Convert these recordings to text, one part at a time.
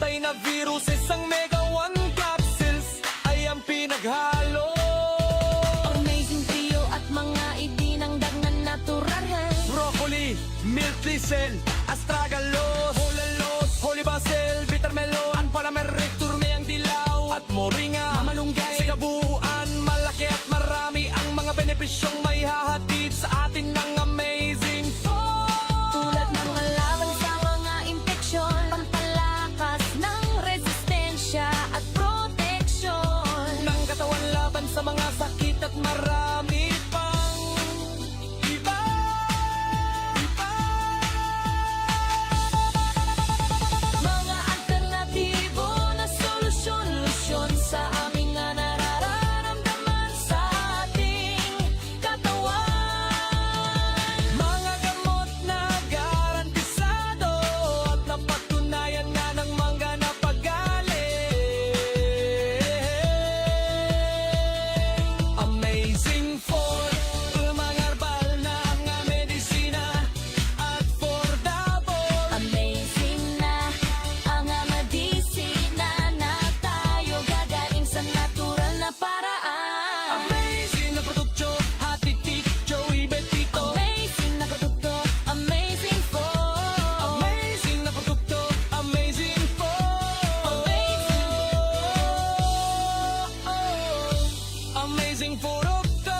pantay na virus, isang Mega 1 capsules ay ang pinaghalo. Amazing trio at mga idinangdag na natural. Broccoli, milk thistle, astragalus, hulalos, holy basil, bitter melon, palamerick, turmeyang dilaw at moringa, mamalunggay. Sa kabuuan, malaki at marami ang mga benepisyong may hahatid sa atin ng amazing food. Tulad ng laban sa mga impeksyon, pampalakas ng resistensya at proteksyon Ng katawan laban sa mga sakit at marami pang iba. Mga alternatibo na solusyon, lusyon sa aming nga nararamdaman sa ating katawan. Mga gamot na garantisado at napatunayan nga ng mga napagaling. Amazing Food, mga herbal na nga medisina at affordable. Amazing na ang medisina na tayo gagaling sa natural na paraan. Amazing na produkto, hatitik, Joey Betito. Amazing na produkto, amazing food. Amazing na produkto, amazing food. Amazing produkto.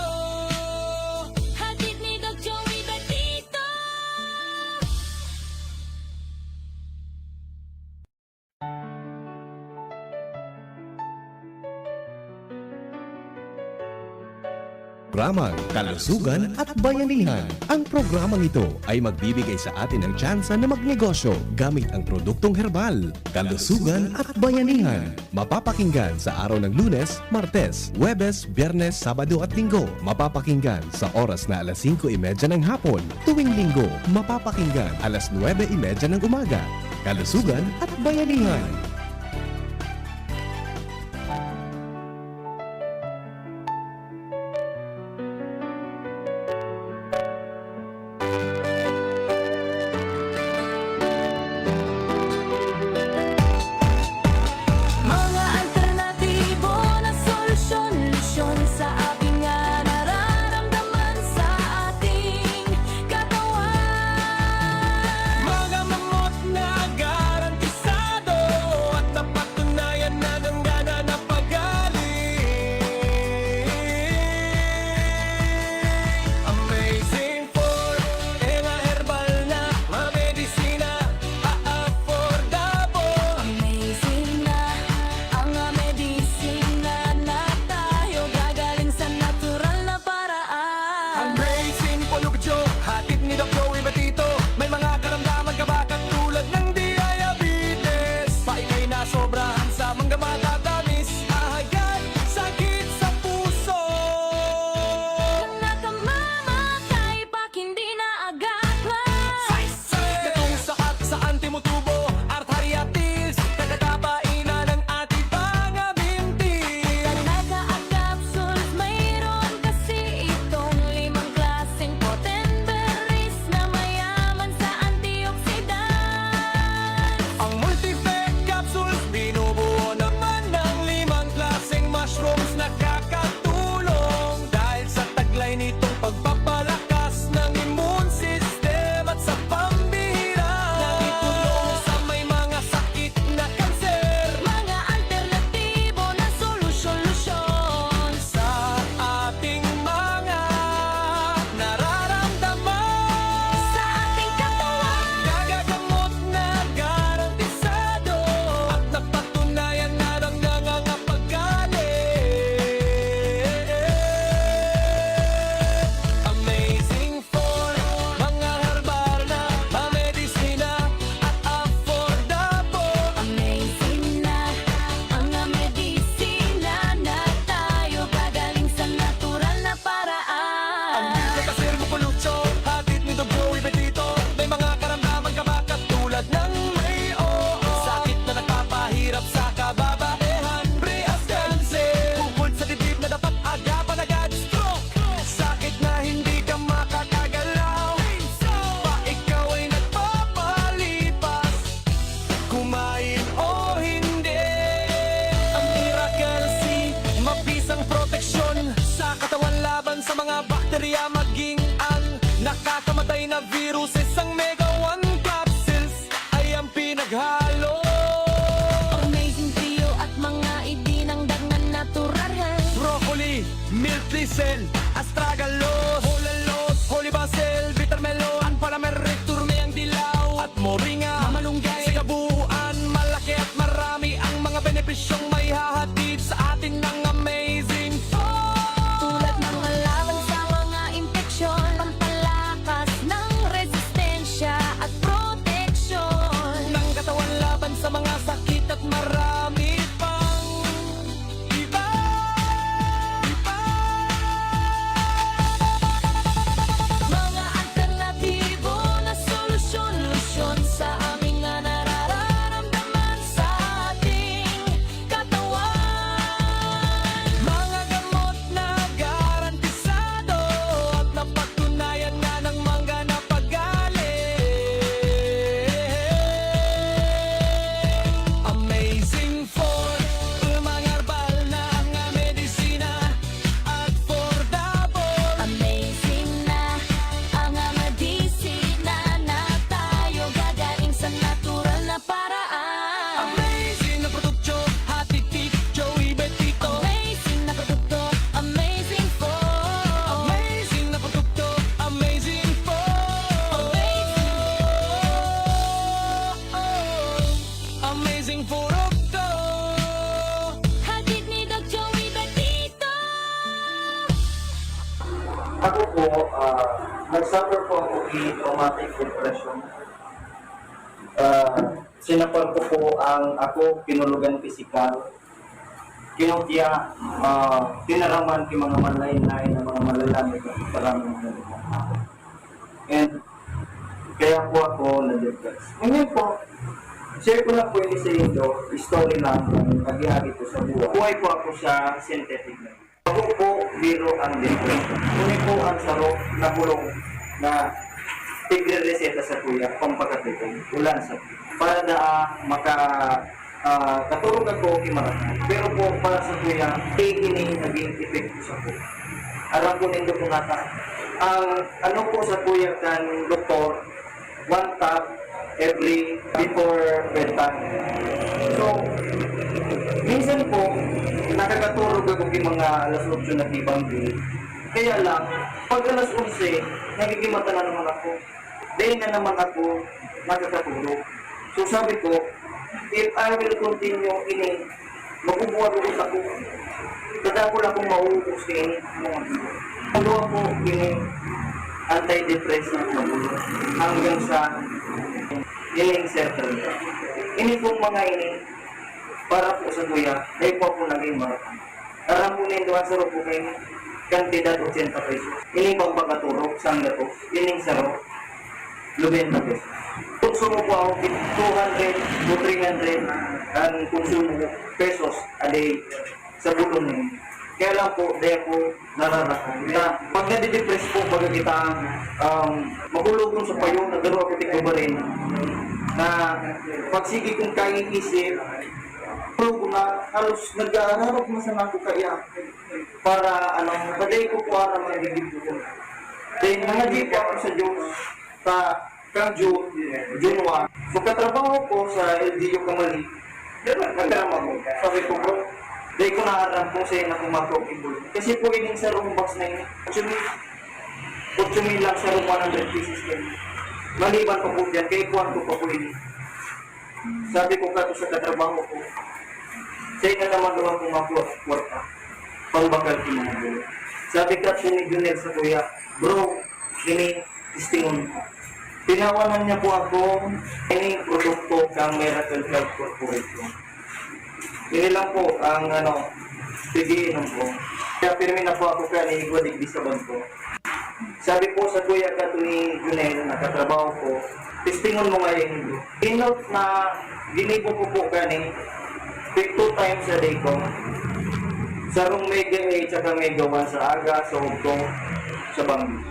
Hatid ni Doc Joey Betito. Programang Kalusugan at Bayanihan. Ang programang ito ay magbibigay sa atin ng tsansa na magnegosyo gamit ang produktong herbal. Kalusugan at Bayanihan. Mapapakinggan sa araw ng Lunes, Martes, Huwebes, Biyernes, Sabado at Linggo. Mapapakinggan sa oras na alas 5:30 ng hapon. Tuwing Linggo, mapapakinggan alas 9:30 ng umaga. Kalusugan at Bayanihan. Mga alternatibo na solusyon, lusyon sa ating nga nararamdaman sa ating katawan. Mga mamot na garantisado bakterya maging ang nakakamatay na virus. Isang Mega 1 capsules ay ang pinaghalo. Amazing trio at mga idinangdag na natural. Broccoli, milk thistle, astragalus, hulalos, holy basil, bitter melon, palamerictum, turme ang dilaw, at moringa, mamalunggay. Sa kabuuan, malaki at marami ang mga benepisyong may hahatid sa atin ng amazing food. Tulad ng laban sa mga impeksyon, pampalakas ng resistensya at proteksyon. Ng katawan laban sa mga sakit at marami pang iba. Mga alternatibo na solusyon sa aming nararamdaman sa ating katawan. Mga gamot na garantisado at napatunayan nga ng mga napagaling. Amazing for mga herbal na nga medisina at affordable. Amazing na ang medisina na tayo gagaling sa natural na paraan. Amazing na produkto, hatid Joey Betito. Amazing na produkto, amazing food. Amazing na produkto, amazing food. Amazing produkto. Hatid ni Doc Joey Betito. Ako po, nag-suffer po ako with traumatic depression. Sinapal ko po ang ako, pinulugan pisikal. Kinutya, tinaraman ki mga malaynay na mga malalamig at maraming mga. And kaya po ako na-depress. Ngayon po, share ko lang po ini sa inyo, story lang ng paghihari ko sa buhay. Buhay po ako sa synthetic na. Ako po, biro ang depression. Ngunit po ang sarok na bulong na tigre-reseta sa kuya, pampakatipong, ulan sa para na katulog ako kimaratan. Pero po para sa kuya, tigini naging epekto sa kuya. Alam ko nindo po nata. Ang ano po sa kuya kan doktor, 1 tap every before bedtime. So, minsan po, nakakatulog ako yung mga alas 8 na tibang din. Kaya lang, pag alas 11, nagigimata na naman ako. Dahil na naman ako nakakatulog. So sabi ko, if I will continue ini, mabubuhat ako. Kada ko lang kung mauubos ini. Ano ako ini, antidepressant na bulo. Hanggang sa ining circle. Ini pong mga ini, para po sa kuya, dahil po ako naging marathon. Aram po na doon sa po kayo, kantidad 80 pesos. Ini pang pagkaturok, sang gato, ining saro, 90 pesos. Konsumo po ako 200 to 300 ang konsumo pesos a day sa bulong niyo. Kaya lang po, dahil po nararasan. Na pag nadidepress po, pag kita magulugong sa payo, nagdaro ako tigba rin, na pagsigi kong kaiisip, ko na halos nag-aaral ko sa ako kaya para paday ko po ara magiging ko. Then nangaji po ako sa Diyos sa kang June 1. So katrabaho ko sa LGU Kamali. Nagkarama ko. Sabi ko bro, day ko naaram kung sa'yo na kumakro-ibol. Kasi po ining sa room box na yun, 8,000 lang sa room 100 pieces kayo. Maliban pa po dyan, kaya kuhan ko pa po ini. Sabi ko kato sa katrabaho ko, sa'yo na naman doon kung makwarta. Pangbakal kinagulo. Sabi ka ni Junel sa kuya, bro, ini istingon. Tinawanan niya po ako, ini produkto kang Miracle Health Corporation. Ini lang po ang pigiinom ko. Kaya pirmi na po ako kaya niigwadig di sa banko. Sabi po sa kuya ka ni Junel, nakatrabaho ko, testingon mo nga yung inote na ginibo ko po kani 2 times a day ko. Sa rong Mega 8 at Mega 1 sa aga, sa Hugtong, sa Bangli.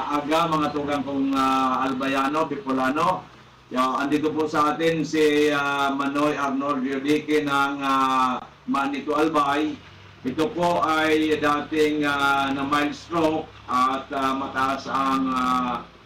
Aga mga tugang kong Albayano, Bicolano. Andito po sa atin si Manoy Arnold Yodike ng Manito Albay. Ito po ay dating na mild stroke at mataas ang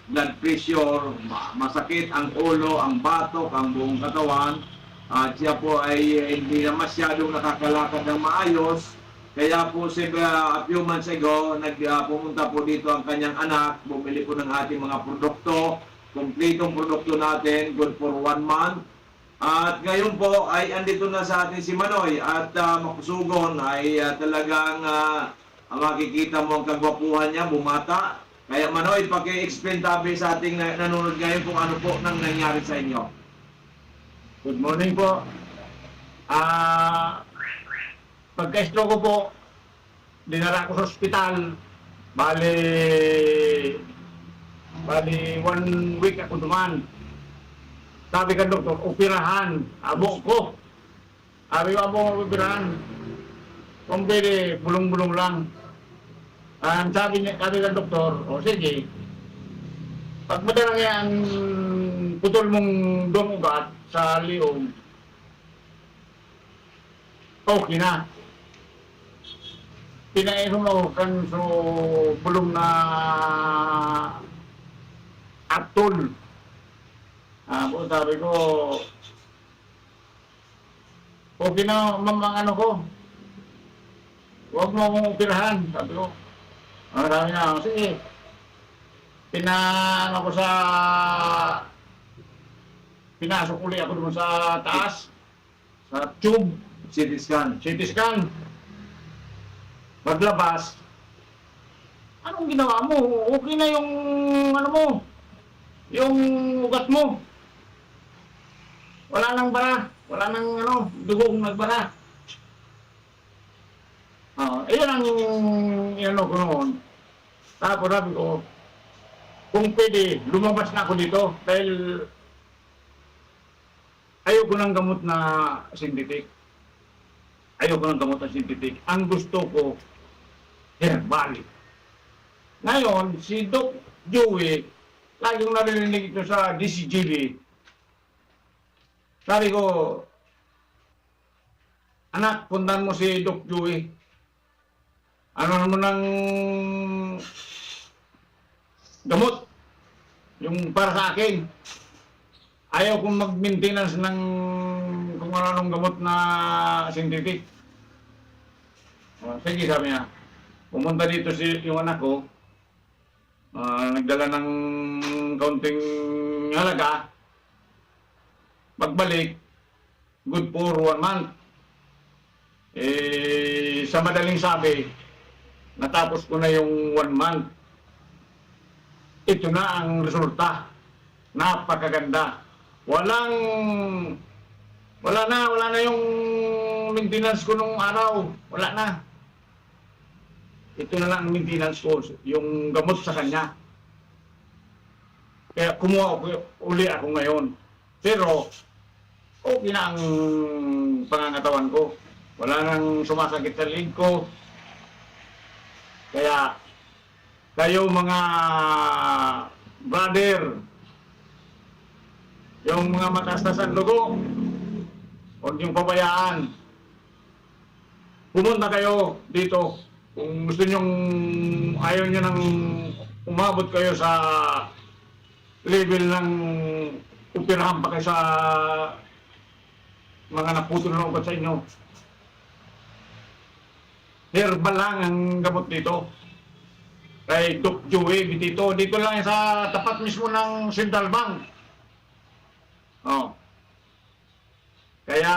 blood pressure, masakit ang ulo, ang batok, ang buong katawan. At siya po ay hindi na masyadong nakakalakad ng maayos. Kaya po a few months ago, pumunta po dito ang kanyang anak, bumili po ng ating mga produkto, kompletong produkto natin, good for 1 month. At ngayon po ay andito na sa atin si Manoy at makusugon ay talagang makikita mo ang kagwapuhan niya, bumata. Kaya Manoy, paki-explain tabi sa ating nanonood ngayon kung ano po nang nangyari sa inyo. Good morning po. Pagka-stroke ko po, dinala ko sa ospital. Bali 1 week ako duman. Sabi ka doktor, operahan. Abo ko. Sabi ko, abo operahan. Kung pwede, bulong-bulong lang. Sabi ka doktor, o sige. Pag madalang yan, putol mong dumugat sa liog, okay na. Pinainom ako kan so bulong na atol. Sabi ko, okay na mamang ano ko. Huwag mo akong operahan. Sabi ko, sabi na, sige. Pinasok uli ako doon sa taas, sa tube, CT scan. CT scan. Maglabas, anong ginawa mo? Okay na yung ano mo, yung ugat mo. Wala nang bara, wala nang ano, dugong nagbara. Ayun ang inano ko noon. Tapos sabi ko, kung pwede, lumabas na ako dito dahil ayoko ng gamot na synthetic. Ayoko ng gamot na synthetic. Ang gusto ko, herbal. Ngayon, si Doc Joey, lagi kong narinig ito sa DCGB. Sabi ko, anak, puntan mo si Doc Joey. Ano naman ng gamot? Yung para sa akin. Ayaw kong mag-maintenance ng kung anong gamot na synthetic. Sige, sabi niya. Pumunta dito yung anak ko. Nagdala ng kaunting halaga. Pagbalik, good for 1 month. Sa madaling sabi, natapos ko na yung 1 month. Ito na ang resulta. Napakaganda. Wala na yung maintenance ko nung araw. Wala na. Ito na lang ang maintenance ko, yung gamot sa kanya. Kaya kumuha uli ako ngayon. Pero, okay na ang pangangatawan ko. Wala nang sumasakit sa leg ko. Kaya, kayo mga brother, yung mga mataas ang dugo, huwag niyong pabayaan. Pumunta kayo dito. Kung gusto niyong, ayaw niyo nang umabot kayo sa level ng upirahan pa kayo sa mga naputol na ugat sa inyo. Herbal lang ang gamot dito. Kay Doc Joey, dito lang sa tapat mismo ng Central Bank. Kaya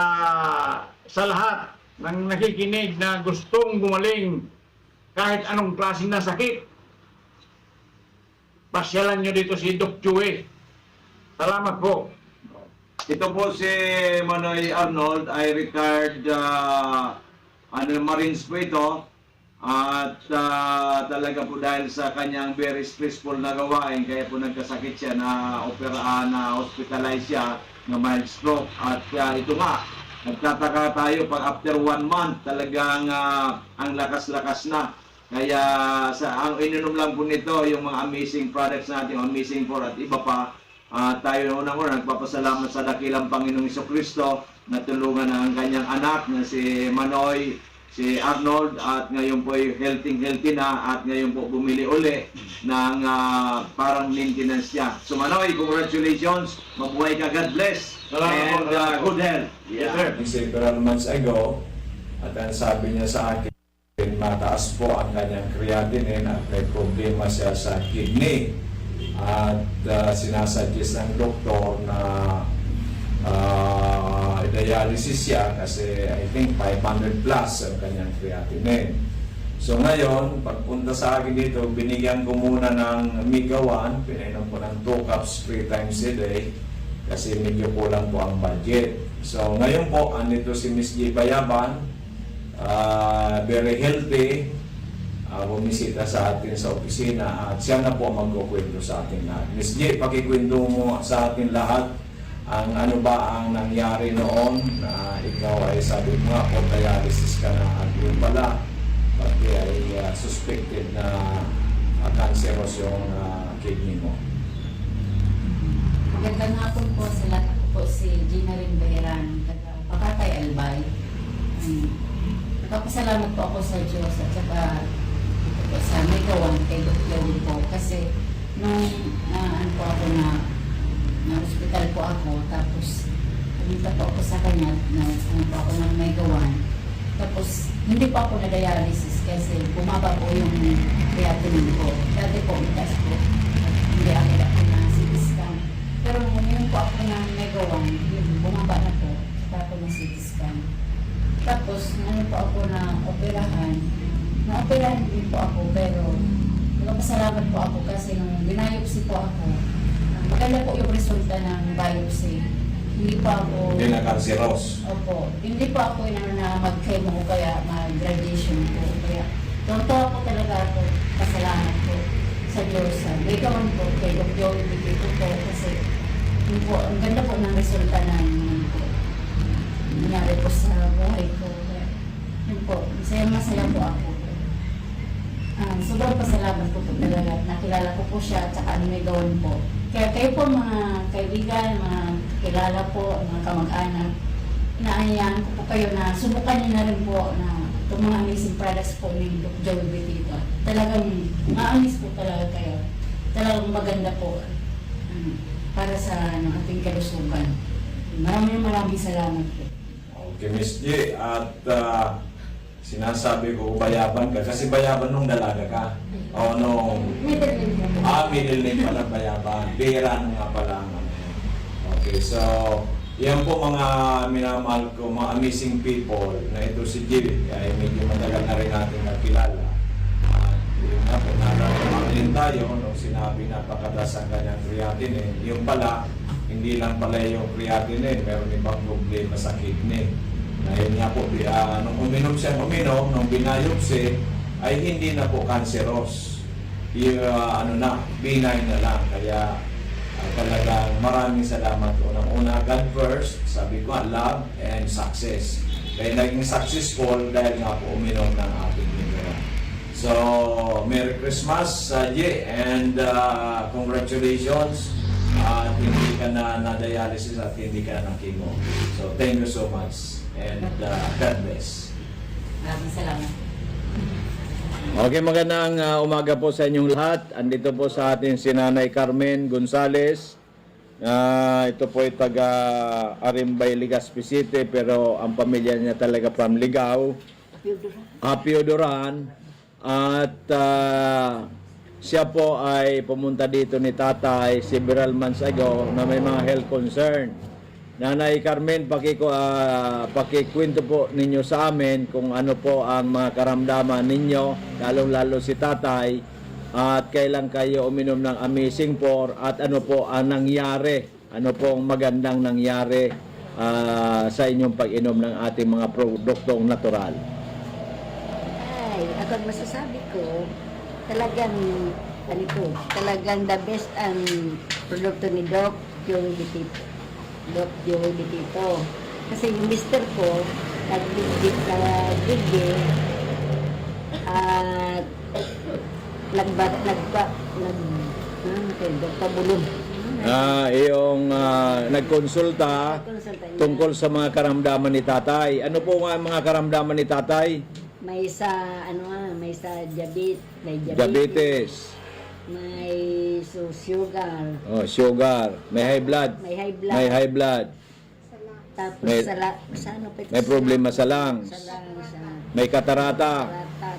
sa lahat ng nakikinig na gustong gumaling kahit anong klase na sakit, pasyalan nyo dito si Doc Joey. Salamat po. Ito po si Manoy Arnold ay retired Marines po ito. At talaga po dahil sa kanyang very stressful na gawain, kaya po nagkasakit siya na operahan, na hospitalize siya na mild stroke. At ito nga, nagtataka tayo pag after 1 month talagang ang lakas-lakas na. Kaya ang ininom lang po nito yung mga amazing products natin, Amazing 4 at iba pa. Tayo unang-una nagpapasalamat sa dakilang Panginoong Jesucristo na tulungan ang kanyang anak na si Manoy si Arnold at ngayon po ay healthy na at ngayon po bumili uli ng parang maintenance niya. So Manoy, congratulations, mabuhay ka, God bless, Salamat po, and salamat po. good health. Yes, sir. Several months ago, at ang sabi niya sa akin, mataas po ang kanyang creatinine at may problema siya sa kidney. At sinasuggest ng doktor na dialysis siya kasi I think 500 plus ang kanyang creatinine. So ngayon, pagpunta sa akin dito, binigyan ko muna ng Omega-1, pinainom ko ng 2 cups 3 times a day kasi medyo kulang po ang budget. So ngayon po, andito si Miss G. Bayaban, very healthy, bumisita sa atin sa opisina at siya na po magkukwento sa atin lahat. Miss J, pakikwento mo sa atin lahat ang ano ba ang nangyari noon na ikaw ay sabi mo nga po dialysis ka na at yun pala pati ay suspected na cancerous yung kidney mo. Magandang hapon po sa lahat. Ako po si Gina Rin Bahiran, taga Pakatay Albay. Nagpapasalamat po ako sa Diyos at saka po sa Megawan kay Dr. po kasi nung ano po ako na hospital po ako tapos pumunta po ako sa kanya na ano po ako ng Megawan tapos hindi po ako na dialysis kasi bumaba po yung creatinine ko. Dati po mataas po hindi agad ako na CT scan pero ngayon po ako ng Megawan yun bumaba na po saka ako na CT scan. Tapos, ano po ako na operahan. Na-operahan din po ako, pero nagpasalamat po ako kasi nung binayopsi po ako, maganda po yung resulta ng biopsy. Hindi po ako... Hindi na cancerous. Opo. Hindi po ako na mag-chemo o kaya mag-radiation po. Kaya, totoo po talaga ako, pasalamat po sa Diyos. May gawan po kay Dr. Bikito po kasi yun po, ang ganda po ng resulta ng po. Nangyari po sa buhay ko. Yun po, masaya po ako. Sobrang pasalamat po talaga. Nakilala ko po siya at saka ano may gawin po. Kaya kayo po mga kaibigan, mga kilala po, mga kamag-anak, inaanyayahan ko po kayo na subukan niyo na rin po na itong mga amazing products po ni Dr. Joey Betito. Talagang maamis po talaga kayo. Talagang maganda po para sa ating kalusugan. Maraming salamat po. Okay, Miss J, at sinasabi ko bayaban ka kasi bayaban nung dalaga ka. O nung Middle name po. middle name pala bayaban. Bira nga pala ang ano. Okay, so yan po mga minamahal ko, mga amazing people na ito si J ay medyo matagal na rin natin nakilala. At yun nga po, nalalaman tayo nung sinabi napakataas ang kanyang creatinine. Yung pala, hindi lang pala yung creatinine, meron ibang problema sa kidney. Na yun nga po, nung uminom siya, nung binayopsi, ay hindi na po cancerous. Yung benign na lang. Kaya talagang maraming salamat po. Unang-una, God first, sabi ko, love and success. Kaya naging successful dahil nga po uminom ng ating libera. So, Merry Christmas, J, and congratulations. At hindi ka na dialysis at hindi ka na chemo. So, thank you so much. And God bless. Maraming salamat. Okay, magandang umaga po sa inyong lahat. Andito po sa atin si Nanay Carmen Gonzales. Ito po ay taga Arimbay, Legazpi City, pero ang pamilya niya talaga from Ligao, Apiodoran. At siya po ay pumunta dito ni tatay several months ago na may mga health concern. Nanay Carmen, pakikwento po ninyo sa amin kung ano po ang mga karamdaman ninyo, lalong-lalo si tatay, at kailan kayo uminom ng Amazing 4 at ano po ang nangyari, ano po ang magandang nangyari sa inyong pag-inom ng ating mga produktong natural. Ay, ako ang masasabi ko, talagang the best ang produkto ni Doc Joey Betito. Doc Joey Betito. Kasi yung mister ko, nag-digit at nagpabulong. Iyong nagkonsulta tungkol sa mga karamdaman ni tatay. Ano po nga ang mga karamdaman ni tatay? May sa, ano nga, may sa Diabetes. may sugar, Oh, sugar. May high blood. may high blood, May high blood. tapos may- sa ano pa ito? May problema sa lungs. Sa lungs, May katarata.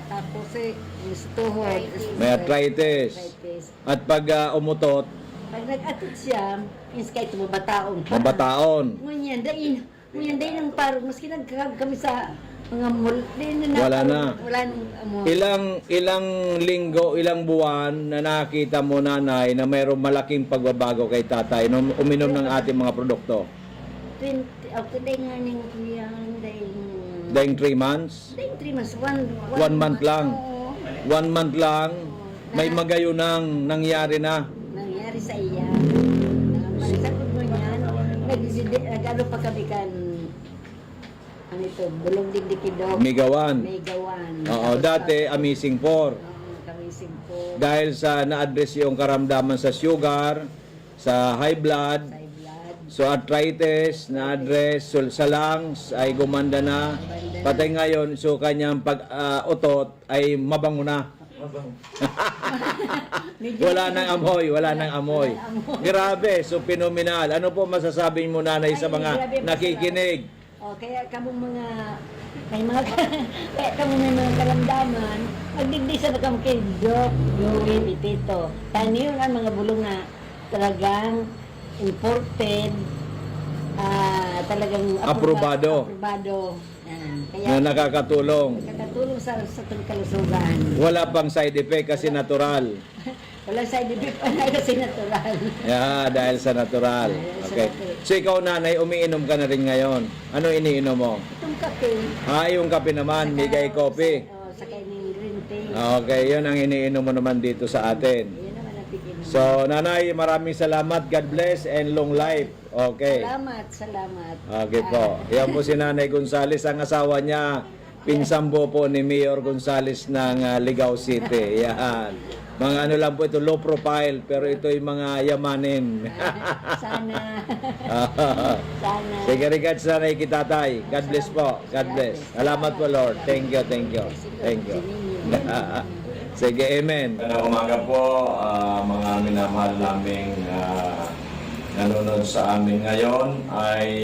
tapos yung tuhod, May arthritis. At pag umutot, Pag nag-atot siya, is kahit mabataon pa. mabataon. Ngunyan, dahin ang parang, maski nagkakab kami sa mga mall, Wala na. Wala nang amo. Ilang linggo, ilang buwan na nakita mo, nanay, na mayroong malaking pagbabago kay tatay nung uminom ng ating mga produkto? 20, ako dahin nga ning kuya, Dahing 3 months? dahin 3 months, 1 month lang. Oo. 1 month lang, may magayunang nangyari na. Nangyari sa iya. Marisakot mo yan, nag-ano pa kami kan, ano ito, bulong dindikidog, Migawan. may gawan. Oo, dati Amazing 4. Kami simpo, Dahil sa na-address yung karamdaman sa sugar, sa high blood, high blood, so arthritis, na-address, so, sa lungs ay gumanda na. Patay ngayon, so kanyang pag-utot ay mabango na. Wala nang amoy, wala nang amoy. Grabe, so phenomenal. Ano po masasabi mo, nanay, sa mga nakikinig? O, kaya kamong mga may mga kaya kamong may mga karamdaman, magdigdisa na kamo kay Doc Louie Pitito. Tani yun ang mga bulong na talagang imported, talagang Aprobado. aprobado. Yan. Kaya Na nakakatulong. nakakatulong sa itong kalusugan. Wala pang side effect kasi natural. Walang side effect pa na kasi natural. Yeah, dahil sa natural. Okay. So ikaw, nanay, umiinom ka na rin ngayon. Ano iniinom mo? Itong kape. Yung kape naman, Migay Coffee. Sa kanyang green tea. Okay, yun ang iniinom mo naman dito sa atin. Yan naman ang tikin. So, nanay, maraming salamat. God bless and long life. Okay. Salamat. Okay po. Yan po si Nanay Gonzales, ang asawa niya, pinsambo po ni Mayor Gonzales ng Ligao City. Yan. Mga ano lang po ito, low profile, pero ito yung mga yamanin. Sana. Sana. Sige, regards na kitatay. God bless po. God bless. Salamat po, Lord. Thank you, thank you. Thank you. Sige, amen. Umaga po, mga minamahal naming nanonood sa amin ngayon ay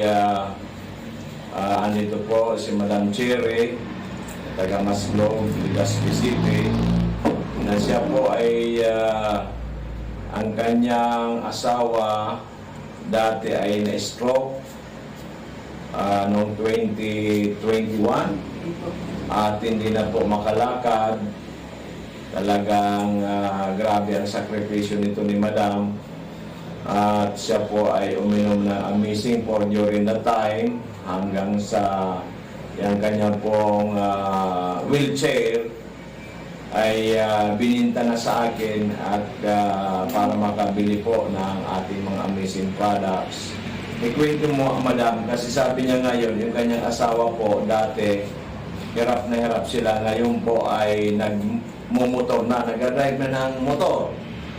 andito po si Madam Cherry, taga Maslog, Legazpi City, na siya po ay ang kanyang asawa dati ay na-stroke noong 2021 at hindi na po makalakad. Talagang grabe ang sakripisyo nito ni Madam. At siya po ay uminom ng Amazing for during the time hanggang sa yung kanyang pong wheelchair ay bininta na sa akin at para makabili po ng ating mga amazing products. Ikwento mo, Madam, kasi sabi niya ngayon, yung kanyang asawa po dati, hirap na hirap sila. Ngayon po ay nagmumotor na, nag-drive na ng motor.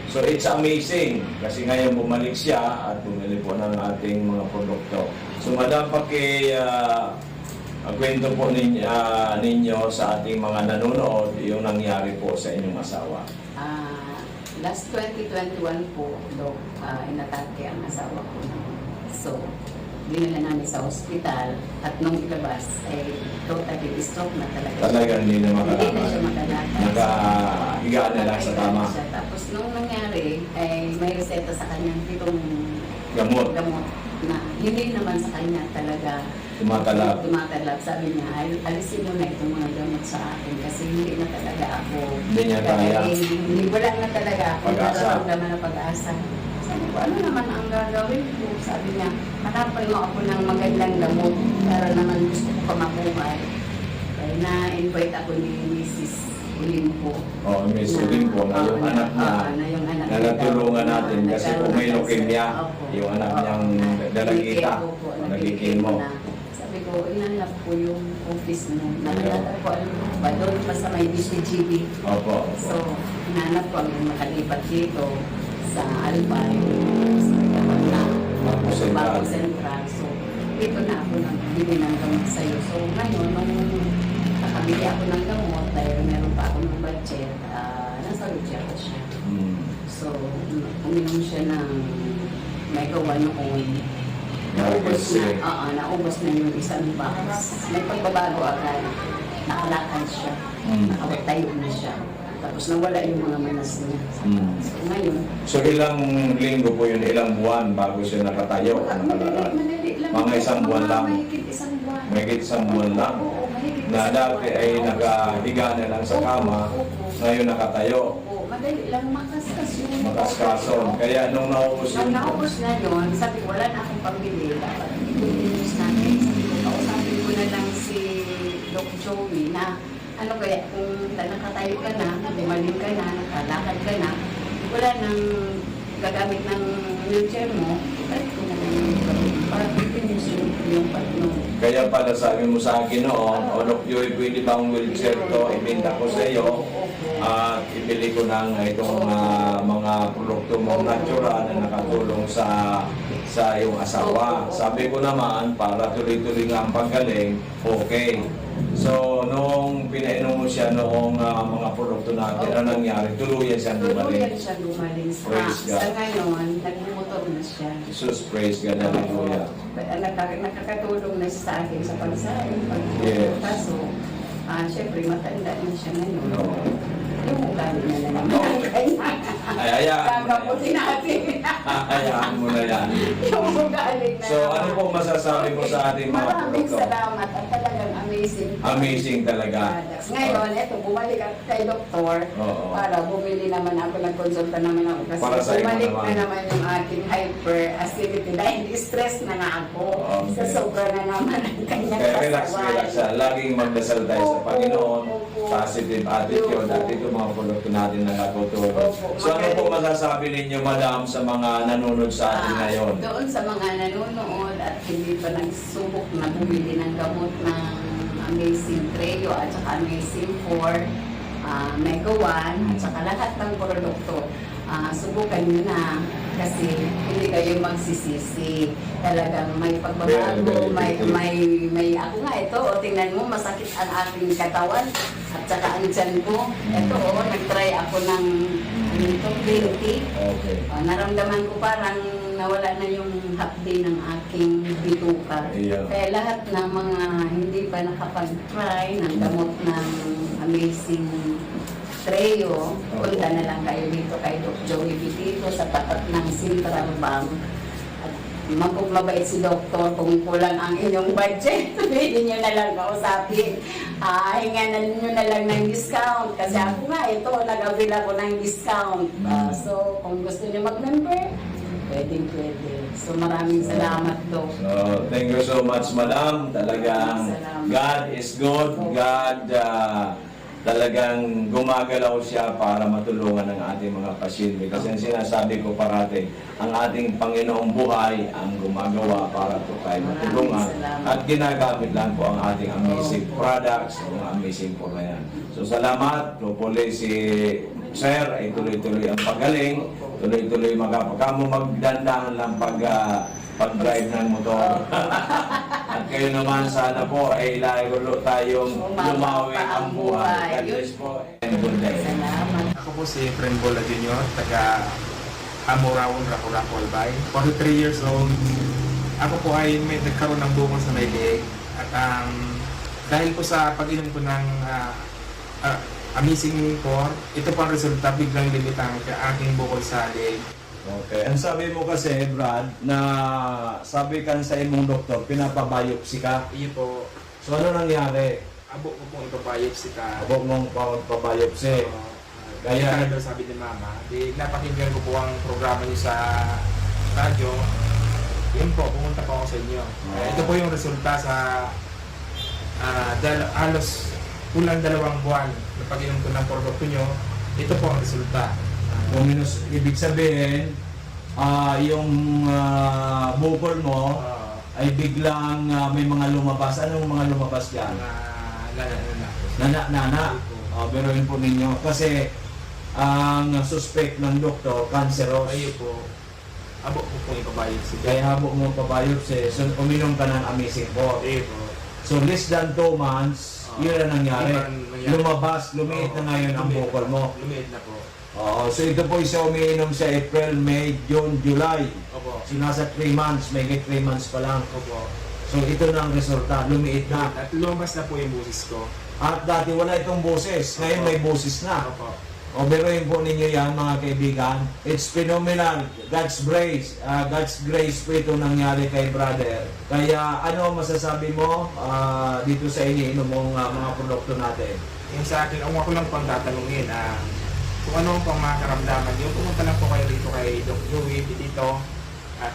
So it's amazing kasi ngayon bumalik siya at bumili po ng ating mga produkto. So Madam, kwento po ninyo sa ating mga nanonood yung nangyari po sa inyong asawa. Last 2021 po, Dok, inatake ang asawa ko. So, dinala namin sa ospital at nung ilabas ay totally stroke na talaga. Talagang hindi na Hindi na makalakad. siya makalakad. Nakahiga na lang sa tama. Siya. Tapos nung nangyari ay may reseta sa kanya itong Gamot. na hindi naman sa kanya talaga tumatalab. Sabi niya, alisin mo na itong mga gamot sa akin kasi hindi na talaga ako. Hindi niya kaya. Wala na talaga ako. Pag-asa. Nararamdaman na pag-asa. Sabi ko, ano naman ang gagawin ko? Sabi niya, hanapan mo ako ng magandang gamot para naman gusto ko pa mabuhay. Kaya na-invite ako ni Mrs. Olimpo. Oh, Miss Olimpo, na yung anak niya, na natulungan natin kasi kung may leukemia, yung anak niyang dalagita, nagkikimo. Sabi ko, inanap ko yung office mo. Nalala ko, alam mo ba, doon pa sa may DCGB. Opo. So, hinanap ko ang makalipat dito sa Albay, sa Bago Central. So, dito na ako nagbili ng gamot sa'yo. So, ngayon, nung makabili ako ng gamot dahil meron pa ako ng budget, nasa Lucia ko siya. So, uminom siya ng Mega 1 noon. Naubos na yung isang box. May pagbabago agad. Nakalakad siya. Nakatayo na siya. Tapos nawala yung mga manas niya. So, ngayon, So ilang linggo po yun, ilang buwan bago siya nakatayo? madali lang. Mga isang buwan lang. Mahigit isang buwan. Mahigit isang buwan lang. Oo, mahigit Na isang dati buwan. ay nakahiga na lang sa kama, ngayon nakatayo. Oo, madali lang makaskas yun. Makaskason. Kaya nung naubos Nung yun, naubos na yun, sabi ko, wala na akong pambili. Dapat i-finish natin. Sabi ko, kausapin ko na lang si Doc Joey na ano kaya, kung nakatayo ka na, lumalim ka na, nakalakad ka na, wala nang gagamit ng wheelchair mo, ibalik ko na lang yung gamit para i-finish yung patno. kaya pala sabi mo sa akin noon, o Doc Joy, pwede bang wheelchair to, ibenta ko sa iyo, at ibili ko ng itong mga produkto mong natural na nakatulong sa iyong asawa. Sabi ko naman, para tuloy-tuloy nga ang paggaling, okay. So, noong pinainom mo siya noong mga produkto natin, ano nangyari? Tuluyan siyang Tuluyan gumaling. siya gumaling Praise God. sa ngayon, nagmumotor na siya. Jesus, praise God, hallelujah. Nakakatulong na siya sa akin sa pagsain, Yes. kaso, syempre matanda na siya ngayon. No. Yung ugali na lang naman. Ay, hayaan mo na yan. Gagaputin natin. Hayaan mo na yan. Yung ugali na So, ano pong masasabi mo sa ating mga Maraming produkto? salamat at talagang amazing. Amazing talaga. Products. Ngayon, eto, bumalik ako kay doktor Oo. para bumili naman ako, nagkonsulta naman ako kasi Para sa iyo bumalik naman. na naman yung aking hyperacidity dahil stress na nga ako. Okay. Sa sobra na naman ang kanyang Kaya relax, kasawan. relax siya. Laging magdasal tayo sa Opo, Panginoon. opo. Positive attitude. At ito mga produkto natin na nakatutulong. Opo. So ano po masasabi ninyo, madam, sa mga nanonood sa atin ngayon? Doon sa mga nanonood at hindi pa nagsubok na bumili ng gamot ng Amazing Treo at saka Amazing 4, Mega 1 at saka lahat ng produkto. Subukan nyo na kasi hindi kayo magsisisi. Talagang may pagbabago, may ako nga ito, tingnan mo, masakit ang aking katawan at saka ang tiyan ko. Ito, nag-try ako ng green tea. Okay. Naramdaman ko parang nawala na yung hapdi ng aking bituka. Yeah. Kaya lahat ng mga hindi pa nakapag-try ng gamot ng Amazing Treo, punta na lang kayo dito kay Doc Joey dito sa tapat ng Central Bank. At mabait si Doktor kung kulang ang inyong budget. Sabihin nyo na lang kausapin. Hinganan nyo na lang ng discount. Kasi ako nga, ito, nag-avail ako ng discount. So, kung gusto nyo mag-member, pwede. So, maraming salamat, Doc. So, thank you so much, madam. Talagang Salamat. God is good. God talagang gumagalaw siya para matulungan ng ating mga pasyente. Kasi ang sinasabi ko parati, ang ating Panginoong buhay ang gumagawa para po tayo matulungan. At ginagamit lang po ang ating amazing products, ang amazing po na yan. So salamat, hopefully si Sir ay tuloy-tuloy ang pagaling, tuloy-tuloy magkapagkamo magdandahan lang pag-drive ng motor. At kayo naman sana po ay lalo tayong lumawi ang buhay. God bless po and good day. Salamat. Ako po si Fren Bola Jr., taga Amoraon, Raco-Raco, Albay. 43 years old. Ako po ay may nagkaroon ng bukol sa may leeg. At dahil po sa pag-inom ko ng Amazing 4, ito po ang resulta, biglang limitang aking bukol sa leeg. Okay. Ang sabi mo kasi, Brad, na sabi kan sa imong doktor, pinapabiopsy ka. Iyo po, So ano nangyari? abo ko pong ipabiopsy ka. Abog mong pabiopsy. Kaya daw sabi ni Mama, di napakinggan ko po ang programa niyo sa radyo. Yun po, pumunta po ako sa inyo. Ito po yung resulta sa halos kulang 2 buwan na pag-inom ko ng produkto nyo. Ito po ang resulta. Minus, ibig sabihin, yung bukol mo ay biglang may mga lumabas. Anong mga lumabas dyan? Nana. Biruin po ninyo. Kasi ang suspect ng doktor, cancerous. Ayun po. Abo ko pong ipabiopsy. Kaya habang mo pabiopsy, so uminom ka ng Amazing 4. Ayun po. So less than 2 months, Yun ang nangyari. Yun ang nangyari. Lumabas, lumiit na ngayon ang Lumiit. bukol mo. Lumiit na po. Oo, so ito po siya umiinom sa April, May, June, July. Opo. Sinasa 3 months, may 3 months pa lang. Opo. So ito na ang resulta, lumiit na. At lumabas na po yung busis ko. At dati wala itong boses, ngayon may boses na. Opo. O biruin po ninyo yan mga kaibigan. It's phenomenal. God's grace. God's grace po ito nangyari kay brother. Kaya ano masasabi mo dito sa iniinom mong mga produkto natin? Yung sa akin, ang ako lang pang tatanungin, kung ano pang mga karamdaman nyo, pumunta lang po kayo dito kay Doc Joey Bitito at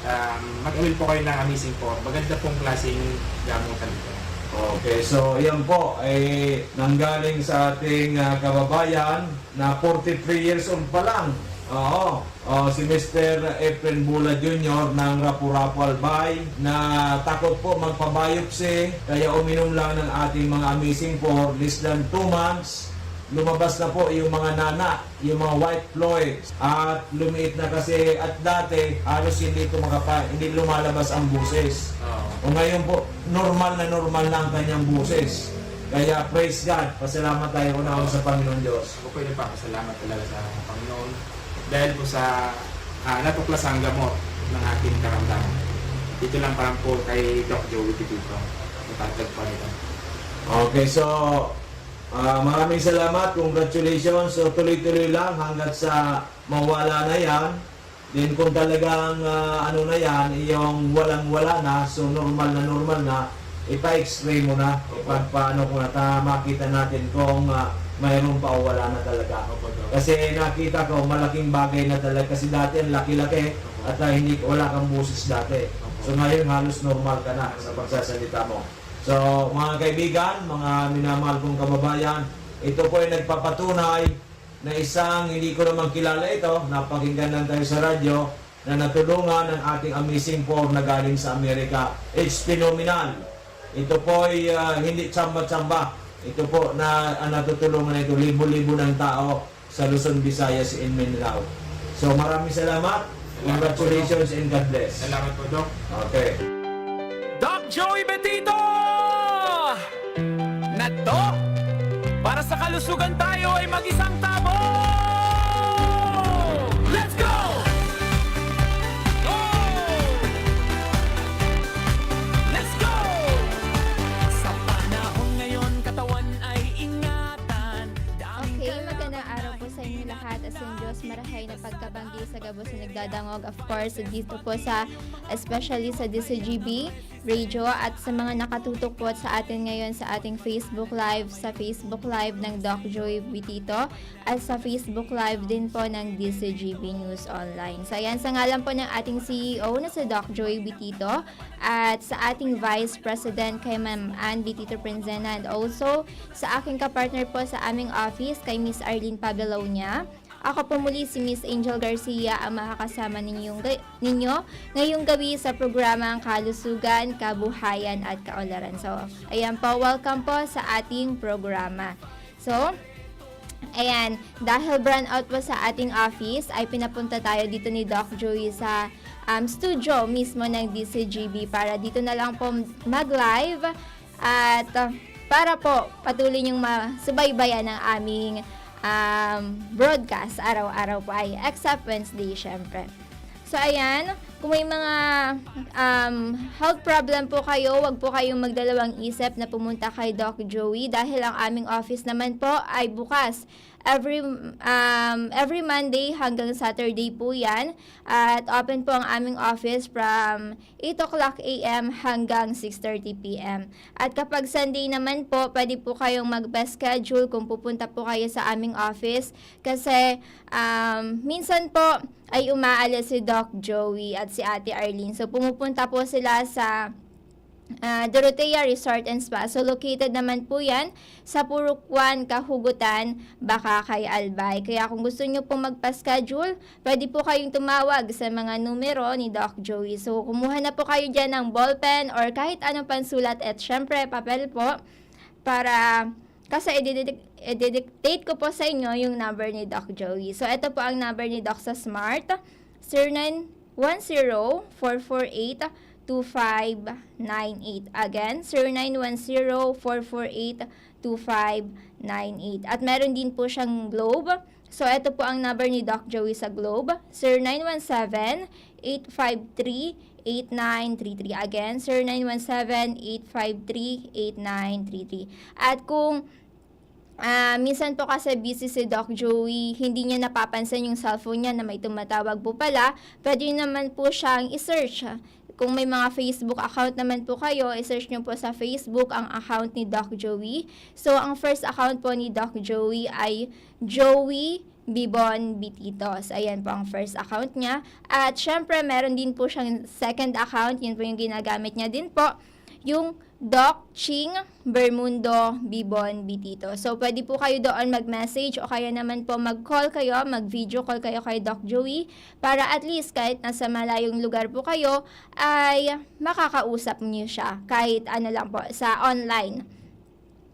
mag-awil po kayo ng Amazing 4. Maganda pong klaseng gamutan ito. Okay, so yan po ay nanggaling sa ating kababayan na 43 years old pa lang. Oo, si Mr. Efren Bula Jr. ng Rapu-Rapu Albay na takot po magpabiopsy kaya uminom lang ng ating mga Amazing 4 less than 2 months. Lumabas na po yung mga nana, yung mga white fluids at lumiit na kasi at dati halos hindi lumalabas ang buses. O ngayon po, normal na ang kanyang buses. Kaya praise God, pasalamat tayo una sa Panginoon Diyos. Ako po yung nagpapasalamat talaga sa Panginoon dahil po sa natuklasang gamot ng aking karamdaman. Dito lang parang po kay Doc Joey Bitito. Matatag pa nito. Okay, so maraming salamat, congratulations. So tuloy-tuloy lang hanggat sa mawala na yan. Then kung talagang ano na yan, yung walang-wala na, so normal na, ipa-x-ray mo na, paano kung makita natin kung mayroon pa o wala na talaga. Kasi nakita ko, malaking bagay na talaga. Kasi dati ang laki-laki at wala kang busis dati. So ngayon halos normal ka na sa pagsasalita mo. So mga kaibigan, mga minamahal kong kababayan, ito po ay nagpapatunay na isang hindi ko naman kilala ito, napakinggan lang tayo sa radyo, na natulungan ng ating Amazing 4 na galing sa Amerika. It's phenomenal. Ito po ay hindi tsamba-tsamba. Ito po na natutulungan na ito, libo-libo ng tao sa Luzon, Visayas, and Mindanao. So maraming salamat. Congratulations and God bless. Salamat po, Doc. Okay. Doc Joey Betito! Na to, para sa kalusugan tayo ay mag-isang tabo! Let's go! Let's go! Sa panahon ngayon, katawan ay ingatan. Okay, magandang araw po sa inyo lahat. Asong Diyos marahay na pagkabanggi sa gabos na nagdadangog. Of course, dito po sa, especially sa DCGB Radio at sa mga nakatutok po sa atin ngayon sa ating Facebook Live, sa Facebook Live ng Doc Joey Bitito at sa Facebook Live din po ng DCGB News Online. So ayan, sa ngalan po ng ating CEO na si Doc Joey Bitito at sa ating Vice President kay Ma'am Ann Bitito Prinzena and also sa aking kapartner po sa aming office kay Miss Arlene Pabelonia. Ako po muli si Miss Angel Garcia ang makakasama ninyo ngayong gabi sa programang Kalusugan, Kabuhayan at Kaunlaran. So, ayan po, welcome po sa ating programa. So, ayan, dahil brand out po sa ating office, ay pinapunta tayo dito ni Doc Joey sa studio mismo ng DCGB para dito na lang po mag-live at para po patuloy niyong masubaybayan ang aming broadcast araw-araw po ay except Wednesday syempre. So ayan, kung may mga health problem po kayo, wag po kayong magdalawang isip na pumunta kay Doc Joey dahil ang aming office naman po ay bukas every Monday hanggang Saturday po yan at open po ang aming office from 8 o'clock a.m. hanggang 6:30 p.m. At kapag Sunday naman po, pwede po kayong mag-best schedule kung pupunta po kayo sa aming office kasi minsan po ay umaalis si Doc Joey at si Ate Arlene. So pumupunta po sila sa Dorotea Resort and Spa. So, located naman po yan sa Purukwan, Kahugutan, Bakakay, Albay. Kaya kung gusto nyo pong magpa-schedule, pwede po kayong tumawag sa mga numero ni Doc Joey. So, kumuha na po kayo dyan ng ballpen or kahit anong pansulat at syempre, papel po para kasi i-dictate ko po sa inyo yung number ni Doc Joey. So, ito po ang number ni Doc sa Smart. 0910-448-2598. Again, 0910-448-2598. 0917-859-2598. At meron din po siyang Globe. So, ito po ang number ni Doc Joey sa Globe, 0917-853-8933. Again, 0917-853-8933. At kung minsan po kasi busy si Doc Joey, hindi niya napapansin yung cellphone niya na may tumatawag po pala, pwede naman po siyang i-search. Kung may mga Facebook account naman po kayo, i-search nyo po sa Facebook ang account ni Doc Joey. So, ang first account po ni Doc Joey ay Joey Bibon Bititos. Ayan po ang first account niya. At syempre, meron din po siyang second account. Yun po yung ginagamit niya din po. Yung Doc Ching Bermundo Bibon Bitito. So, pwede po kayo doon mag-message o kaya naman po mag-call kayo, mag-video call kayo kay Doc Joey para at least kahit nasa malayong lugar po kayo ay makakausap niyo siya kahit ano lang po sa online.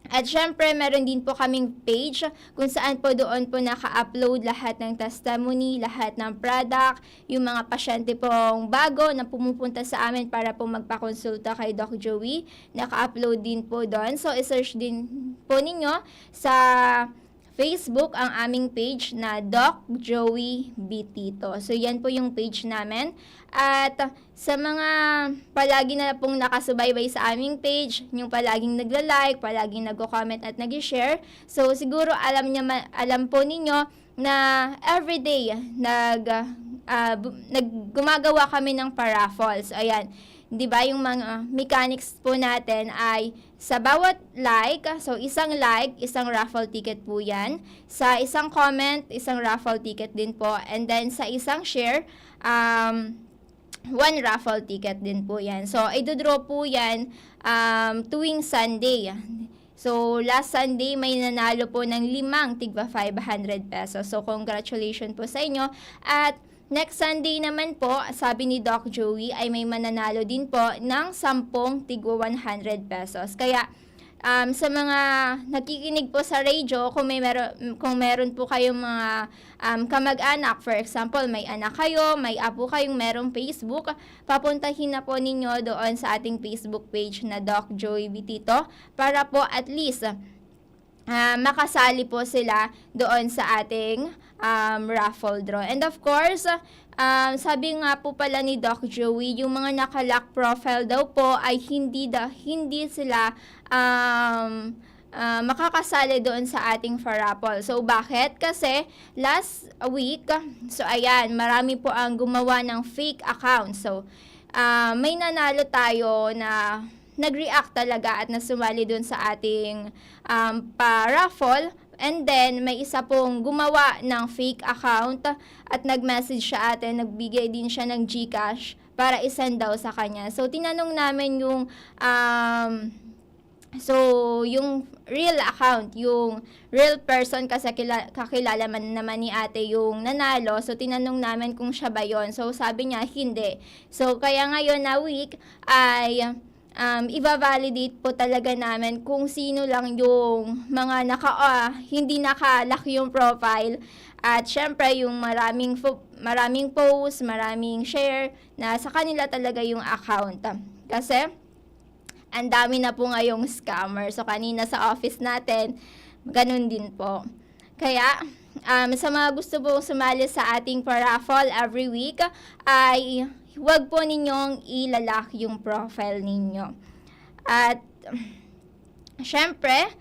At syempre, meron din po kaming page kung saan po doon po naka-upload lahat ng testimony, lahat ng product, yung mga pasyente pong bago na pumupunta sa amin para po magpakonsulta kay Doc Joey. Naka-upload din po doon. So, isearch din po ninyo sa Facebook ang aming page na Doc Joey Bitito. So, yan po yung page namin. At sa mga palagi na pong nakasubaybay sa aming page, yung palaging nagla-like, palaging nagko-comment at nag-share, so siguro alam po ninyo na everyday gumagawa kami ng paraffles. Ayan, 'di ba yung mga mechanics po natin ay sa bawat like, so isang like, isang raffle ticket po 'yan. Sa isang comment, isang raffle ticket din po. And then sa isang share, one raffle ticket din po yan. So, idodraw po yan tuwing Sunday. So, last Sunday, may nanalo po ng 5 tigba 500 pesos. So, congratulations po sa inyo. At next Sunday naman po, sabi ni Doc Joey, ay may mananalo din po ng 10 tigwa 100 pesos. Kaya, sa mga nakikinig po sa radio, kung meron po kayong mga kamag-anak, for example, may anak kayo, may apo kayong merong Facebook, papuntahin na po ninyo doon sa ating Facebook page na Doc Joey Bitito para po at least makasali po sila doon sa ating raffle draw. And of course, sabi nga po pala ni Doc Joey, yung mga naka-lock profile daw po ay hindi sila makakasali doon sa ating raffle. So, bakit? Kasi last week, so ayan, marami po ang gumawa ng fake account. So, may nanalo tayo na nag-react talaga at nasumali doon sa ating pa-raffle. And then, may isa pong gumawa ng fake account at nag-message siya atin, nagbigay din siya ng GCash para isend daw sa kanya. So, tinanong namin yung yung real account, yung real person kasi kakilala naman ni ate yung nanalo. So, tinanong namin kung siya ba yun. So, sabi niya, hindi. So, kaya ngayon na week ay i-validate po talaga namin kung sino lang yung mga hindi naka-lock yung profile. At syempre, yung maraming post, maraming share na sa kanila talaga yung account. Kasi, ang dami na po ngayong scammer. So, kanina sa office natin, ganun din po. Kaya, sa mga gusto pong sumali sa ating paraffle every week, ay huwag po ninyong ilalak yung profile ninyo. At, syempre,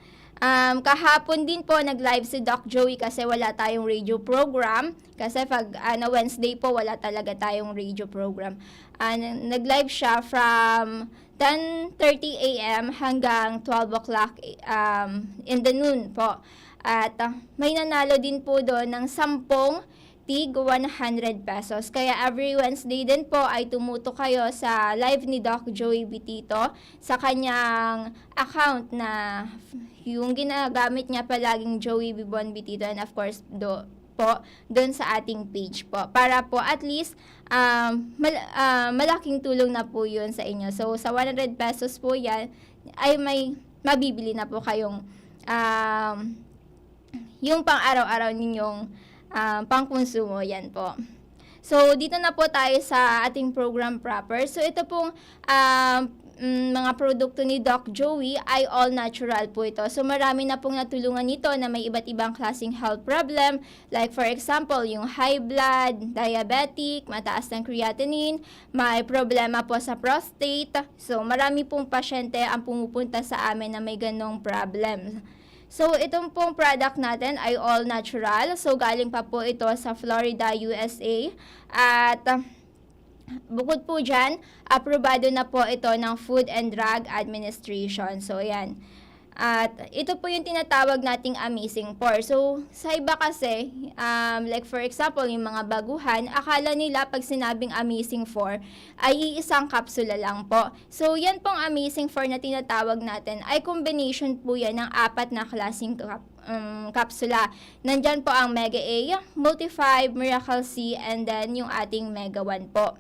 kahapon din po nag-live si Doc Joey kasi wala tayong radio program. Kasi pag Wednesday po, wala talaga tayong radio program. Nag-live siya from 10:30 a.m. hanggang 12 o'clock in the noon po. At may nanalo din po doon ng 10 tig 100 pesos. Kaya every Wednesday din po ay tumuto kayo sa live ni Doc Joey Bitito sa kanyang account na yung ginagamit niya palaging Joey Bibon Bitito, and of course doon sa ating page po. Para po at least malaking tulong na po yun sa inyo. So sa 100 pesos po yan ay may mabibili na po kayong yung pang araw-araw ninyong pangkonsumo, yan po. So, dito na po tayo sa ating program proper. So, ito pong mga produkto ni Doc Joey ay all natural po ito. So marami na pong natulungan nito na may iba't ibang klaseng health problem, like for example, yung high blood, diabetic, mataas ng creatinine, may problema po sa prostate. So marami pong pasyente ang pumupunta sa amin na may ganong problem. So, itong pong product natin ay all natural. So, galing pa po ito sa Florida, USA. At bukod po dyan, aprobado na po ito ng Food and Drug Administration. So, yan. At ito po yung tinatawag nating Amazing 4. So, sa iba kasi, like for example, yung mga baguhan, akala nila pag sinabing Amazing 4 ay iisang kapsula lang po. So, yan pong Amazing 4 na tinatawag natin ay combination po yan ng 4 na klaseng kapsula. Nandyan po ang Mega A, Multi-5, Miracle C, and then yung ating Mega 1 po.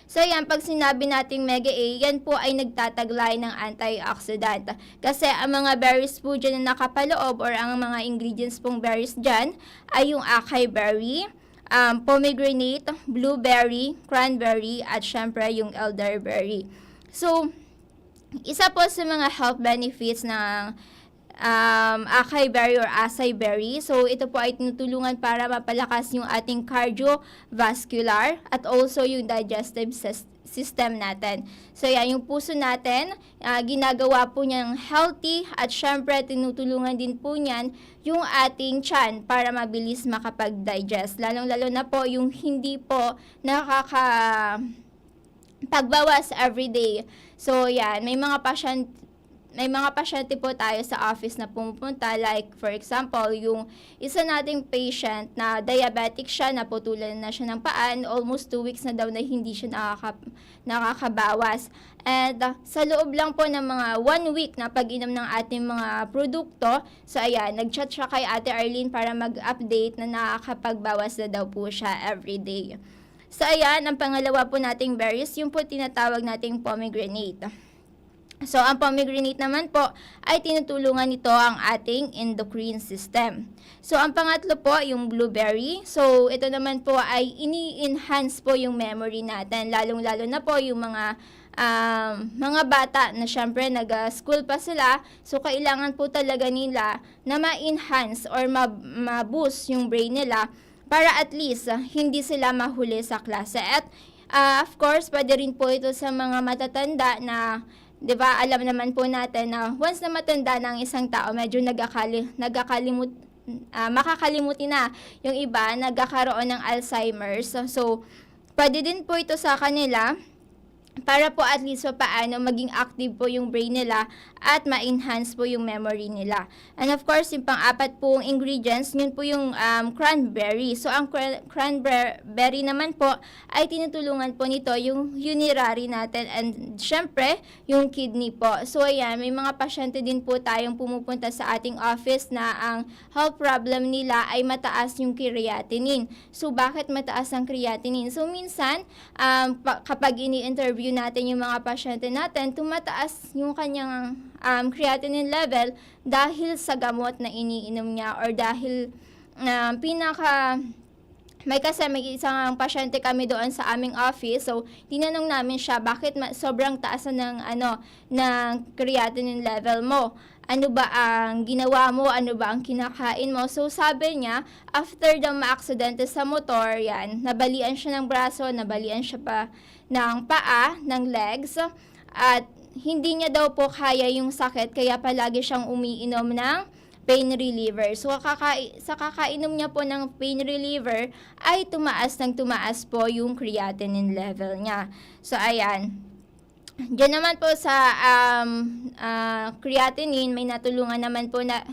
So yan, pag sinabi nating Mega A, yan po ay nagtataglay ng antioxidant. Kasi ang mga berries po dyan na nakapaloob or ang mga ingredients pong berries dyan ay yung acai berry, pomegranate, blueberry, cranberry, at syempre yung elderberry. So, isa po sa mga health benefits ng acai berry or acai berry. So, ito po ay tinutulungan para mapalakas yung ating cardiovascular at also yung digestive system natin. So, yan, yung puso natin, ginagawa po niyang healthy at syempre tinutulungan din po niyan yung ating tiyan para mabilis makapag-digest. Lalong-lalo na po yung hindi po pagbawas everyday. So, yan, may mga pasyente po tayo sa office na pumupunta, like for example, yung isa nating patient na diabetic siya, naputulan na siya ng paan, almost 2 weeks na daw na hindi siya nakakabawas. And sa loob lang po ng mga 1 week na pag-inom ng ating mga produkto, so ayan, nag-chat siya kay Ate Arlene para mag-update na nakakapagbawas na daw po siya everyday. So ayan, ang pangalawa po nating berries, yung po tinatawag nating pomegranate. So, ang pomegranate naman po ay tinutulungan nito ang ating endocrine system. So, ang pangatlo po, yung blueberry. So, ito naman po ay ini-enhance po yung memory natin. Lalong-lalo na po yung mga bata na syempre nag-school pa sila. So, kailangan po talaga nila na ma-enhance or ma-boost yung brain nila para at least hindi sila mahuli sa klase. At of course, pwede rin po ito sa mga matatanda na 'di ba, alam naman po natin na once na matanda ng isang tao, medyo makakalimutin na. Yung iba, nagkakaroon ng Alzheimer's. So, pwede din po ito sa kanila para po at least paano maging active po yung brain nila at ma-enhance po yung memory nila. And of course, yung pang-apat pong ingredients, yun po yung cranberry. So, ang cranberry naman po ay tinutulungan po nito yung urinary natin and syempre, yung kidney po. So, ayan, may mga pasyente din po tayong pumupunta sa ating office na ang health problem nila ay mataas yung creatinine. So, bakit mataas ang creatinine? So, minsan, kapag ini-interview natin yung mga pasyente natin, tumataas yung kanyang creatinine level dahil sa gamot na iniinom niya or dahil may isang pasyente kami doon sa aming office. So, tinanong namin siya, bakit sobrang taas ng creatinine level mo? Ano ba ang ginawa mo? Ano ba ang kinakain mo? So, sabi niya, after daw ma-aksidente sa motor, yan, nabalian siya ng braso, nabalian siya pa ng paa, ng legs, at hindi niya daw po kaya yung sakit, kaya palagi siyang umiinom ng pain reliever. So, sa kakainom niya po ng pain reliever, ay tumaas po yung creatinine level niya. So, ayan. Diyan naman po sa creatinine, may natulungan naman po na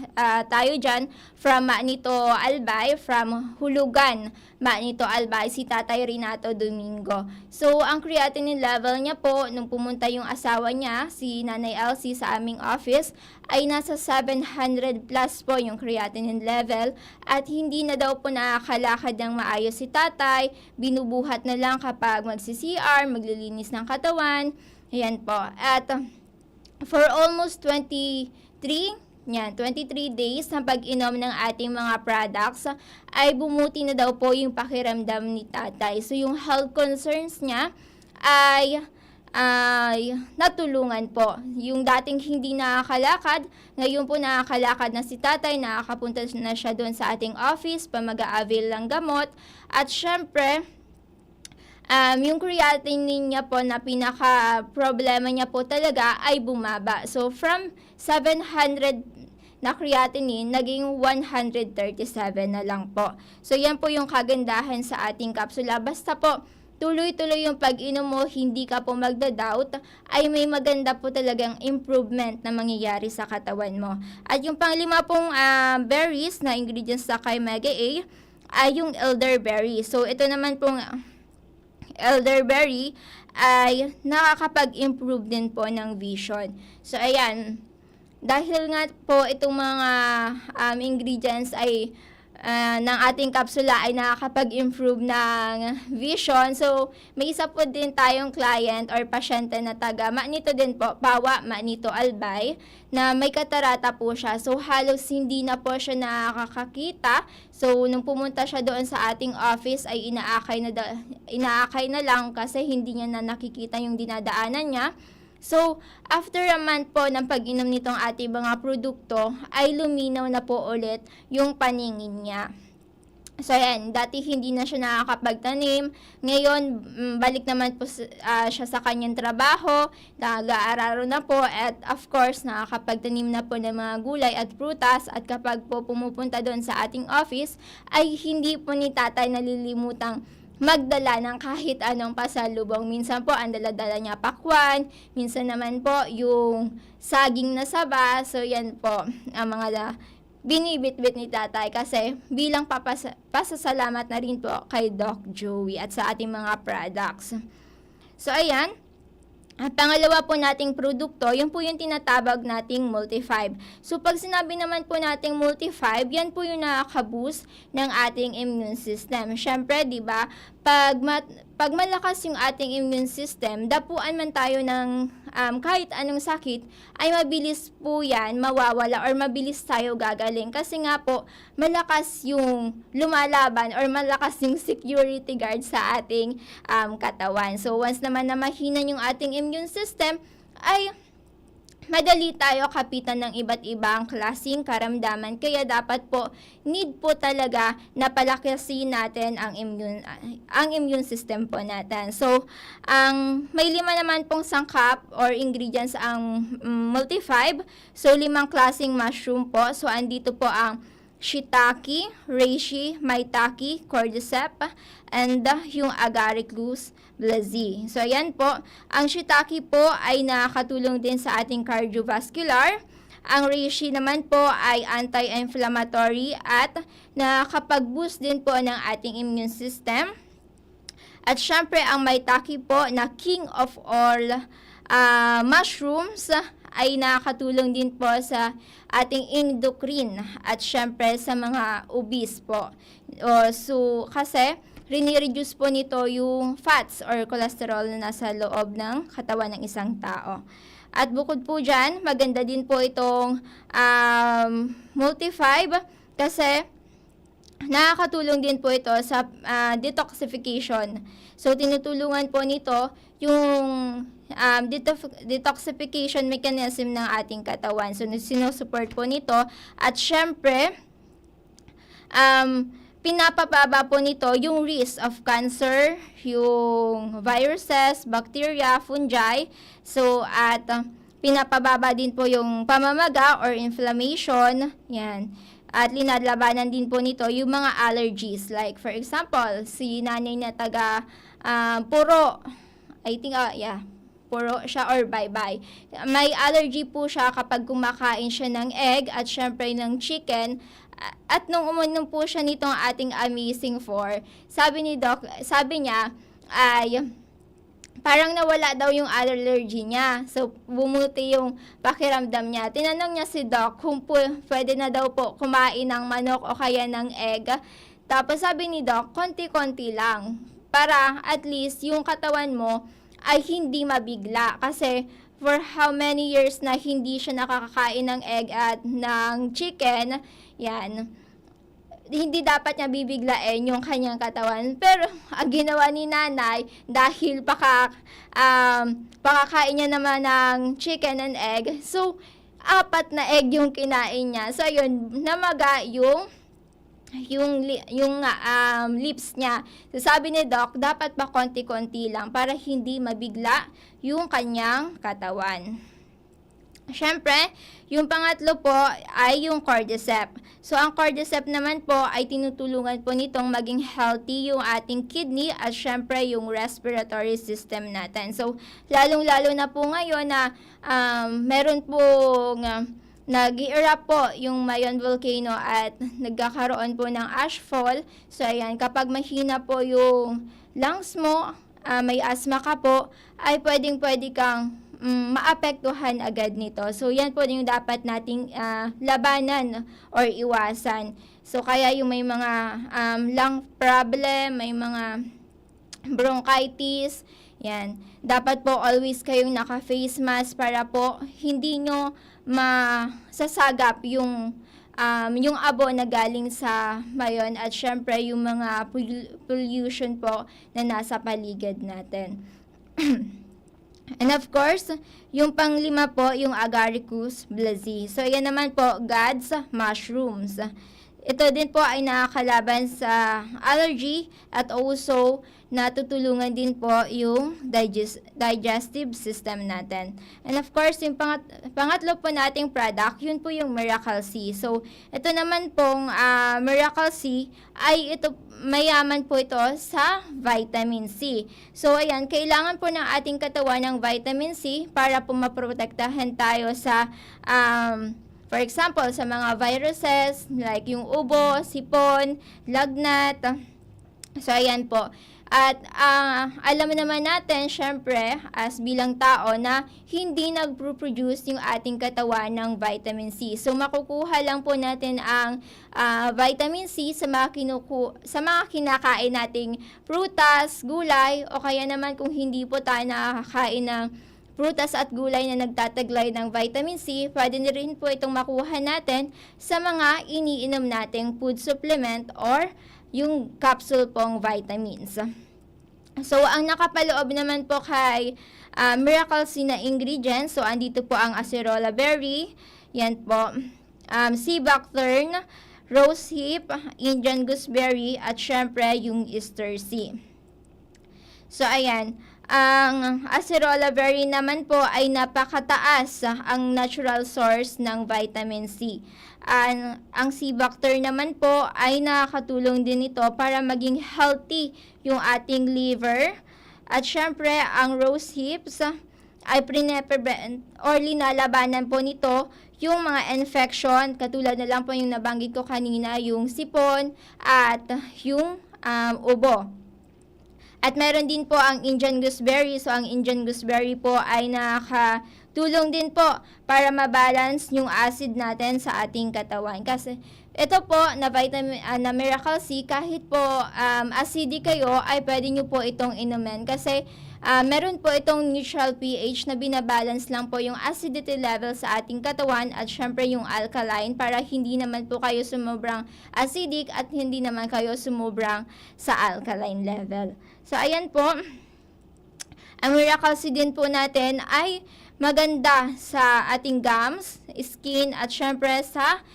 tayo dyan from Manito Albay, from Hulugan, Manito Albay, si Tatay Renato Domingo. So, ang creatinine level niya po, nung pumunta yung asawa niya, si Nanay Elsie sa aming office, ay nasa 700 plus po yung creatinine level at hindi na daw po nakakalakad ng maayos si Tatay, binubuhat na lang kapag magsi-CR, maglilinis ng katawan. Ayan po. At for almost 23 days na pag-inom ng ating mga products, ay bumuti na daw po yung pakiramdam ni Tatay. So, yung health concerns niya ay ay natulungan po. Yung dating hindi nakakalakad, ngayon po nakakalakad na si tatay, nakakapunta na siya doon sa ating office pa mag-a-avail ng gamot. At syempre, yung creatinine niya po na pinaka-problema niya po talaga ay bumaba. So, from 700 na creatinine, naging 137 na lang po. So, yan po yung kagandahan sa ating kapsula. Basta po, tuloy-tuloy yung pag-inom mo, hindi ka po magda-doubt, ay may maganda po talagang improvement na mangyayari sa katawan mo. At yung pang-5 pong berries na ingredients sa kay Mega A ay yung elderberry. So, ito naman pong elderberry ay nakakapag-improve din po ng vision. So, ayan, dahil nga po itong mga ingredients ay ng ating kapsula ay nakakapag-improve ng vision. So, may isa po din tayong client or pasyente na taga Manito din po, Pawa, Manito, Albay, na may katarata po siya. So, halos hindi na po siya nakakakita. So, nung pumunta siya doon sa ating office ay inaakay na lang kasi hindi niya na nakikita yung dinadaanan niya. So, after a month po ng pag-inom nitong ating mga produkto, ay luminaw na po ulit yung paningin niya. So, ayan, dati hindi na siya nakakapagtanim. Ngayon, balik naman po siya sa kanyang trabaho, nag-aararo na po, at of course, nakakapagtanim na po ng mga gulay at prutas. At kapag po pumupunta doon sa ating office, ay hindi po ni tatay nalilimutang magdala ng kahit anong pasalubong. Minsan po, ang dala-dala niya pakwan. Minsan naman po, yung saging na saba. So, yan po, ang mga binibit-bit ni tatay. Kasi, bilang pasasalamat na rin po kay Doc Joey at sa ating mga products. So, ayan. At pangalawa po nating produkto, yun po yung tinatabag nating Multi-5. So, pag sinabi naman po nating Multi-5, yan po yung nakaka-boost ng ating immune system. Siyempre, di ba, pag malakas yung ating immune system, dapuan man tayo ng kahit anong sakit, ay mabilis po yan mawawala or mabilis tayo gagaling. Kasi nga po, malakas yung lumalaban or malakas yung security guard sa ating katawan. So, once naman na mahina yung ating immune system, ay madali tayo kapitan ng iba't ibang klaseng karamdaman. Kaya dapat po, need po talaga na palakasin natin ang immune system po natin. So, may 5 naman pong sangkap or ingredients ang Multi-5. So, 5 klaseng mushroom po. So, andito po ang shiitake, reishi, maitake, cordyceps, and yung agaricus blazei. So, ayan po. Ang shiitake po ay nakakatulong din sa ating cardiovascular. Ang reishi naman po ay anti-inflammatory at nakakapag-boost din po ng ating immune system. At syempre, ang maitake po na king of all mushrooms ay nakakatulong din po sa ating endocrine at syempre sa mga obese po. So, kasi rini-reduce po nito yung fats or cholesterol na nasa loob ng katawan ng isang tao. At bukod po dyan, maganda din po itong Multi-5 kasi nakakatulong din po ito sa detoxification. So, tinutulungan po nito yung detoxification mechanism ng ating katawan. So, sinusupport po nito. At syempre, pinapababa po nito yung risk of cancer, yung viruses, bacteria, fungi. So, at pinapababa din po yung pamamaga or inflammation. Yan. At linalabanan din po nito yung mga allergies. Like, for example, si nanay na taga puro, I think, puro siya or bye-bye. May allergy po siya kapag kumakain siya ng egg at syempre ng chicken. At nung uminom po siya nitong ating Amazing 4, sabi niya ay parang nawala daw yung allergy niya. So, bumuti yung pakiramdam niya. Tinanong niya si Doc kung pwede na daw po kumain ng manok o kaya ng egg. Tapos sabi ni Doc, konti-konti lang. Para at least yung katawan mo ay hindi mabigla. Kasi for how many years na hindi siya nakakakain ng egg at ng chicken, yan, hindi dapat niya bibiglain yung kanyang katawan. Pero ang ginawa ni nanay, dahil pakakain niya naman ng chicken and egg, so 4 na egg yung kinain niya. So ayun, namaga yung lips niya. So sabi ni Doc, dapat pa konti-konti lang para hindi mabigla yung kanyang katawan. Siyempre, yung pangatlo po ay yung cordyceps. So, ang cordyceps naman po ay tinutulungan po nitong maging healthy yung ating kidney at siyempre yung respiratory system natin. So, lalong-lalo na po ngayon na meron pong nag-i-erupt po yung Mayon volcano at nagkakaroon po ng ashfall. So, ayan, kapag mahina po yung lungs mo, may asthma ka po, ay pwede kang maapektuhan agad nito. So, yan po yung dapat nating labanan or iwasan. So, kaya yung may mga lung problem, may mga bronchitis, yan. Dapat po always kayong naka-face mask para po hindi nyo masasagap yung abo na galing sa Mayon at syempre yung mga pollution po na nasa paligid natin. And of course, yung panglima po, yung Agaricus blazei. So, yan naman po, God's mushrooms. Ito din po ay nakakalaban sa allergy at also natutulungan din po yung digestive system natin. And of course, yung pangatlo po nating product, yun po yung Miracle C. So, ito naman pong Miracle C ay mayaman po ito sa vitamin C. So, ayan, kailangan po ng ating katawan ng vitamin C para po maprotektahan tayo sa for example, sa mga viruses like yung ubo, sipon, lagnat. So, ayan po. At alam naman natin, syempre, as bilang tao, na hindi nagpo-produce yung ating katawan ng vitamin C. So, makukuha lang po natin ang vitamin C sa mga kinakain nating prutas, gulay, o kaya naman kung hindi po tayo nakakain ng prutas at gulay na nagtataglay ng vitamin C, pwede na rin po itong makuha natin sa mga iniinom nating food supplement or yung capsule pong vitamins. So, ang nakapaloob naman po kay Miracle C na ingredients, so andito po ang acerola berry, yan po, sea buckthorn, rose hip, Indian gooseberry, at syempre yung Easter sea. So, ayan. Ang acerola berry naman po ay napakataas ang natural source ng vitamin C. Ang sea buckthorn naman po ay nakakatulong din ito para maging healthy yung ating liver. At syempre, ang rose hips ay prevent or linalabanan po nito yung mga infection, katulad na lang po yung nabanggit ko kanina, yung sipon at yung ubo. At meron din po ang Indian gooseberry. So, ang Indian gooseberry po ay nakakatulong din po para mabalance yung acid natin sa ating katawan. Kasi ito po na vitamin na Miracle C, kahit po acidic kayo, ay pwede nyo po itong inumin. Kasi meron po itong neutral pH na binabalance lang po yung acidity level sa ating katawan at syempre yung alkaline para hindi naman po kayo sumubrang acidic at hindi naman kayo sumubrang sa alkaline level. So, ayan po. Ang Miracle C din po natin ay maganda sa ating gums, skin, at syempre sa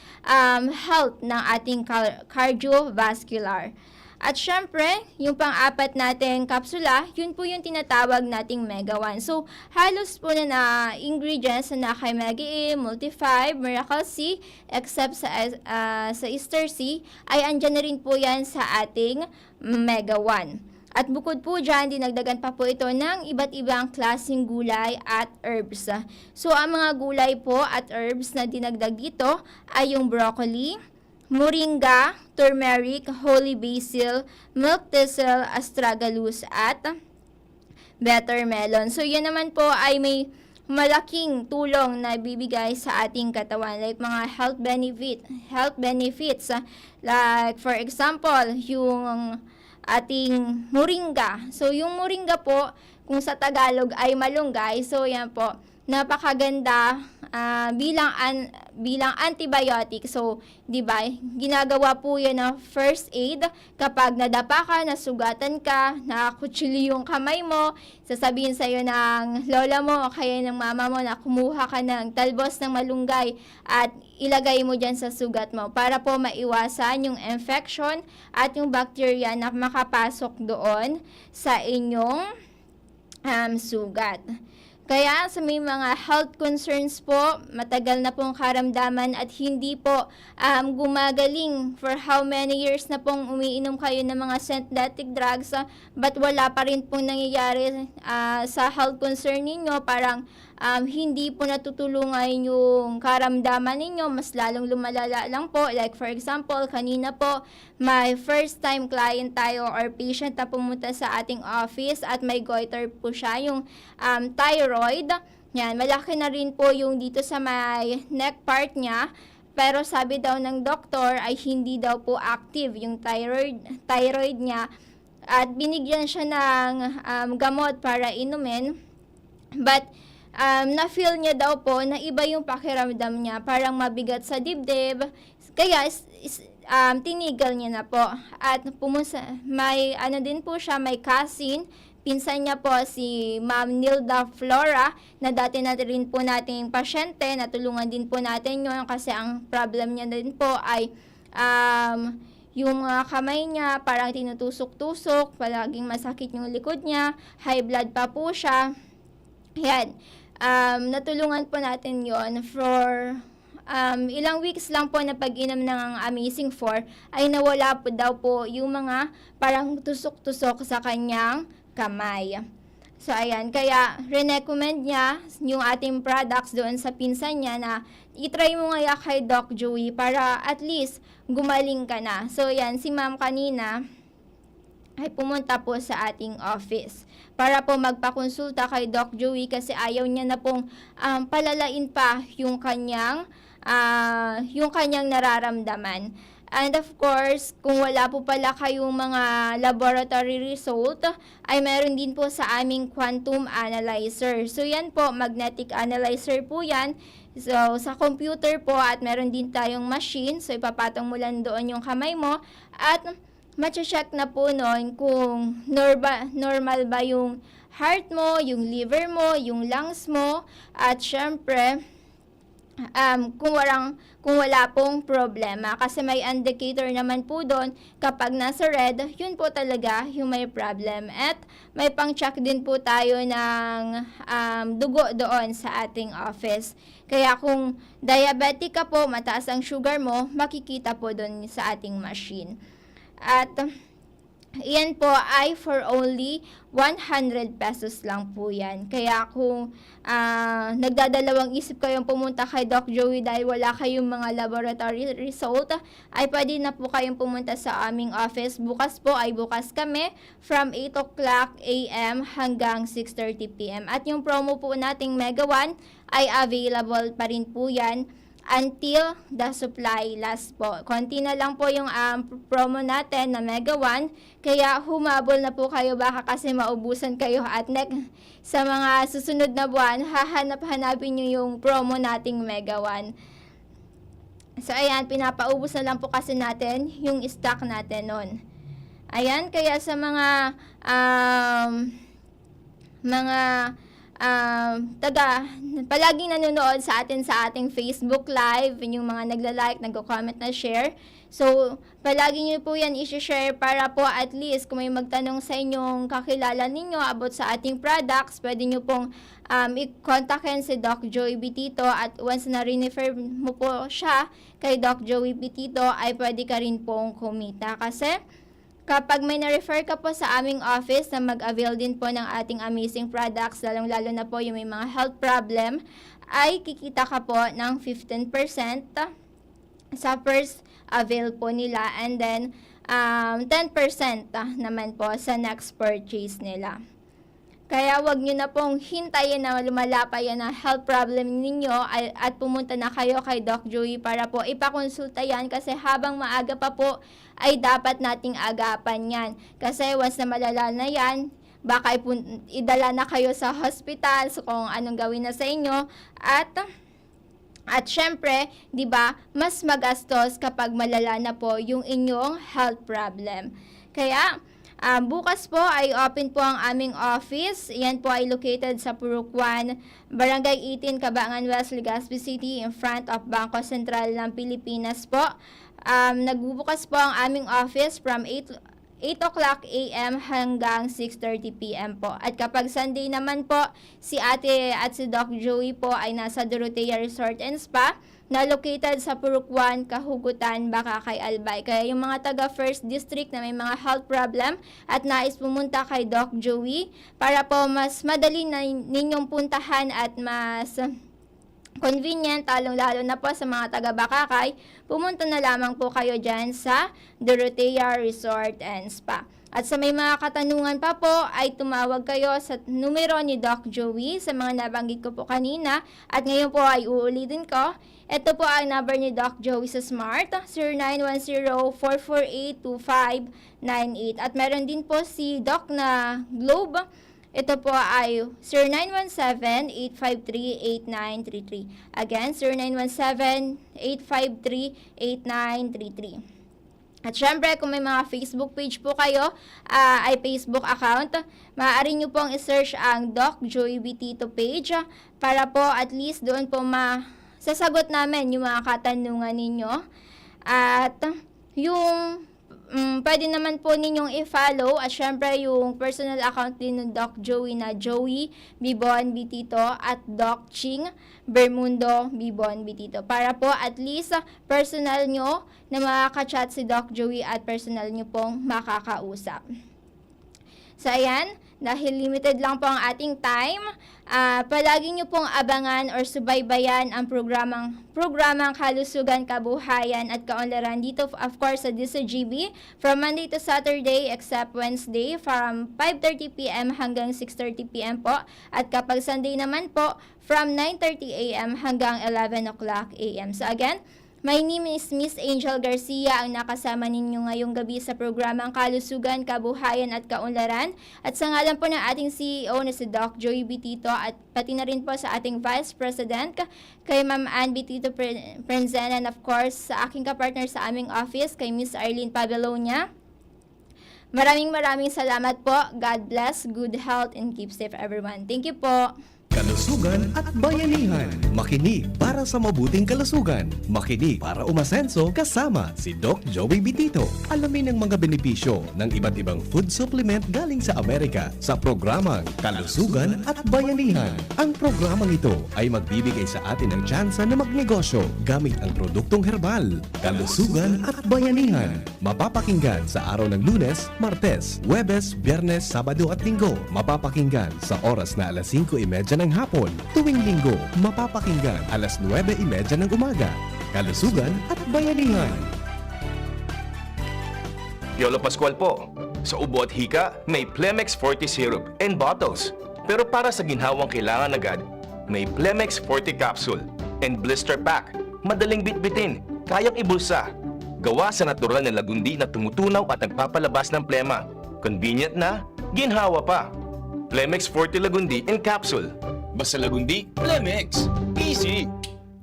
health ng ating cardiovascular. At syempre, yung pang-apat nating kapsula, yun po yung tinatawag nating Mega 1. So, halos po na ingredients na kay Mega E, Multi-5, Miracle C, except sa Easter C, ay andyan na rin po yan sa ating Mega 1. At bukod po dyan, dinagdagan pa po ito ng iba't ibang klaseng gulay at herbs. So, ang mga gulay po at herbs na dinagdag dito ay yung broccoli, moringa, turmeric, holy basil, milk thistle, astragalus, at bitter melon. So, yan naman po ay may malaking tulong na bibigay sa ating katawan. Like mga health benefits. Like, for example, yung ating moringa. So, yung moringa po, kung sa Tagalog ay malunggay, so yan po, napakaganda bilang antibiotic. So, 'di ba? Ginagawa po 'yan na first aid kapag nadapa ka, nasugatan ka, nakakutsilyo yung kamay mo, sasabihin sa iyo ng lola mo o kaya ng mama mo na kumuha ka ng talbos ng malunggay at ilagay mo diyan sa sugat mo para po maiwasan yung infection at yung bacteria na makapasok doon sa inyong sugat. Kaya sa may mga health concerns po, matagal na pong karamdaman at hindi po gumagaling for how many years na pong umiinom kayo ng mga synthetic drugs, but wala pa rin pong nangyayari sa health concern ninyo, parang hindi po natutulungan yung karamdaman ninyo, mas lalong lumalala lang po. Like for example, kanina po, may first time client tayo or patient na pumunta sa ating office at may goiter po siya, yung thyroid. Yan, malaki na rin po yung dito sa may neck part niya. Pero sabi daw ng doktor ay hindi daw po active yung thyroid niya. At binigyan siya ng gamot para inumin. But na-feel niya daw po na iba yung pakiramdam niya, parang mabigat sa dibdib, kaya tinigil niya na po. At may din po siya, may cousin, pinsan niya po si Ma'am Nilda Flora, na dati na rin po nating pasyente, natulungan din po natin yun kasi ang problem niya din po ay yung kamay niya parang tinutusok-tusok, palaging masakit yung likod niya, high blood pa po siya. Yan. Natulungan po natin yon for ilang weeks lang po na pag-inom ng Amazing 4 ay nawala po daw po yung mga parang tusok-tusok sa kanyang kamay. So, ayan. Kaya, recommend niya yung ating products doon sa pinsan niya na itry mo nga kay Doc Joey para at least gumaling ka na. So, ayan. Si ma'am kanina ay pumunta po sa ating office para po magpakonsulta kay Doc Joey kasi ayaw niya na pong palalain pa yung kanyang nararamdaman. And of course, kung wala po pala kayong mga laboratory result, ay meron din po sa aming quantum analyzer. So yan po, magnetic analyzer po yan. So sa computer po at meron din tayong machine. So ipapatong mo lang doon yung kamay mo at mache-check na po noon kung normal ba yung heart mo, yung liver mo, yung lungs mo, at syempre, kung wala pong problema. Kasi may indicator naman po doon, kapag nasa red, yun po talaga yung may problem. At may pang-check din po tayo ng dugo doon sa ating office. Kaya kung diabetic ka po, mataas ang sugar mo, makikita po doon sa ating machine. At iyan po ay for only 100 pesos lang po yan. Kaya kung nagdadalawang isip kayong pumunta kay Doc Joey dahil wala kayong mga laboratory result, ay pwede na po kayong pumunta sa aming office. Bukas po ay bukas kami from 8 o'clock a.m. hanggang 6:30 p.m. At yung promo po nating Mega One ay available pa rin po yan until the supply last po. Konti na lang po yung promo natin na Mega One. Kaya humabol na po kayo baka kasi maubusan kayo at sa mga susunod na buwan, hahanap-hanapin nyo yung promo nating Mega One. So ayan, pinapaubos na lang po kasi natin yung stock natin nun. Ayan, kaya sa mga palaging nanonood sa ating Facebook Live, yung mga nagla-like, nagko-comment na share. So, palagi nyo po yan i-share para po at least kung may magtanong sa inyong kakilala ninyo about sa ating products, pwede nyo pong i-contactin si Doc Joey Bitito at once na refer mo po siya kay Doc Joey Bitito, ay pwede ka rin pong kumita. Kasi kapag may na-refer ka po sa aming office na mag-avail din po ng ating amazing products, lalong-lalo na po yung may mga health problem, ay kikita ka po ng 15% sa first avail po nila and then 10% naman po sa next purchase nila. Kaya wag nyo na pong hintayin na lumala pa yan ang health problem ninyo at pumunta na kayo kay Doc Joey para po ipakonsulta yan kasi habang maaga pa po ay dapat nating agapan yan. Kasi once na malala na yan, baka idala na kayo sa hospital, so kung anong gawin na sa inyo, at syempre, 'di ba, mas magastos kapag malala na po yung inyong health problem. Kaya bukas po ay open po ang aming office. Yan po ay located sa Purok 1, Barangay 18, Cabangan West, Legazpi City, in front of Bangko Sentral ng Pilipinas po. Nagbubukas po ang aming office from 8 o'clock a.m. hanggang 6:30 p.m. po. At kapag Sunday naman po, si Ate at si Doc Joey po ay nasa Dorotea Resort and Spa na located sa Purok 1, Kahugutan, Bakakay, Albay. Kaya yung mga taga First District na may mga health problem at nais pumunta kay Doc Joey para po mas madali na ninyong puntahan at mas convenient, lalo na po sa mga taga Bakakay, pumunta na lamang po kayo dyan sa Dorotea Resort and Spa. At sa may mga katanungan pa po, ay tumawag kayo sa numero ni Doc Joey sa mga nabanggit ko po kanina. At ngayon po ay uulitin ko. Ito po ang number ni Doc Joey sa Smart, 0910-448-2598. At meron din po si Doc na Globe. Ito po ay 0917-853-8933. Again, 0917-853-8933. At syempre, kung may mga Facebook page po kayo, ay Facebook account, maaari nyo pong isearch ang Doc Joey Bitito page para po at least doon po sasagot namin yung mga katanungan ninyo. At yung pwede naman po ninyong i-follow at syempre yung personal account din ng Doc Joey na Joey Bibon Bitito at Doc Ching Bermundo Bibon Bitito para po at least personal nyo na makaka-chat si Doc Joey at personal nyo pong makakausap. So ayan, dahil limited lang po ang ating time, palagi nyo pong abangan or subaybayan ang programang Kalusugan, Kabuhayan at Kaunlaran dito of course sa DCGB from Monday to Saturday except Wednesday from 5:30 p.m. hanggang 6:30 p.m. po at kapag Sunday naman po from 9:30 a.m. hanggang 11 o'clock a.m. So again, my name is Miss Angel Garcia, ang nakasama ninyo ngayong gabi sa programang Kalusugan, Kabuhayan at Kaunlaran. At sa ngalan po ng ating CEO na si Doc Joey Bitito at pati na rin po sa ating Vice President, kay Ma'am Ann Bitito Prenzena, and of course sa aking kapartner sa aming office, kay Miss Arlene Pabelonia. Maraming salamat po. God bless, good health, and keep safe everyone. Thank you po. Kalusugan at bayanihan. Makinig para sa mabuting kalusugan. Makinig para umasenso kasama si Doc Joey Bitito. Alamin ang mga benepisyo ng iba't ibang food supplement galing sa Amerika sa programang Kalusugan at Bayanihan. Ang programang ito ay magbibigay sa atin ng tsansa na magnegosyo gamit ang produktong herbal. Kalusugan at Bayanihan. Mapapakinggan sa araw ng Lunes, Martes, Huwebes, Biyernes, Sabado at Linggo. Mapapakinggan sa oras na alas 5:30 ng hapon. Tuwing Linggo, mapapakinggan alas 9:30 ng umaga. Kalusugan at Bayanihan. Yolo Pascual po. Sa ubo at hika, may Plemex Forte Syrup and bottles. Pero para sa ginhawang kailangan agad, may Plemex Forte Capsule and Blister Pack. Madaling bitbitin, kayang ibulsa. Gawa sa natural na lagundi na tumutunaw at nagpapalabas ng plema. Convenient na, ginhawa pa. Plemex Forte Lagundi in Capsule. Basta Lagundi, Plemex. Easy!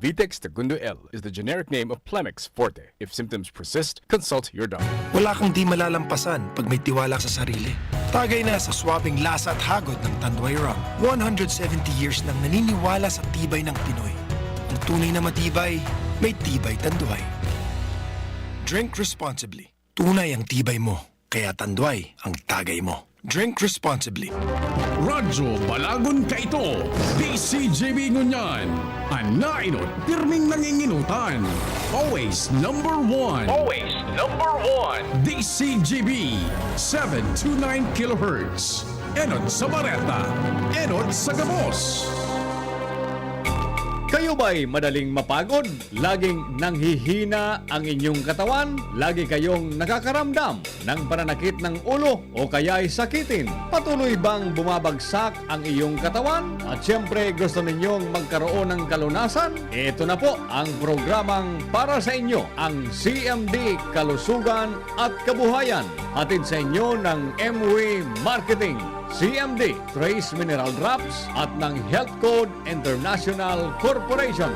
Vitex Segundo L is the generic name of Plemex Forte. If symptoms persist, consult your doctor. Wala kang di malalampasan pag may tiwala sa sarili. Tagay na sa swabing lasa at hagod ng Tanduay Rum. 170 years nang naniniwala sa tibay ng Pinoy. Ang tunay na matibay, may tibay Tanduay. Drink responsibly. Tunay ang tibay mo, kaya Tanduay ang tagay mo. Drink responsibly. Radyo Balagon ka ito. DCGB Ngunyan. Anainot, pirming nanginginutan. Always number one. Always number one. DCGB 729 kHz. Enot sa Bareta. Enot sa Gabos. Kayo ba'y madaling mapagod? Laging nanghihina ang inyong katawan? Lagi kayong nakakaramdam ng pananakit ng ulo o kaya'y sakitin? Patuloy bang bumabagsak ang iyong katawan? At syempre gusto ninyong magkaroon ng kalunasan? Ito na po ang programang para sa inyo, ang CMD Kalusugan at Kabuhayan. Hatid sa inyo ng MW Marketing CMD, Trace Mineral Drops at ng Health Code International Corporation.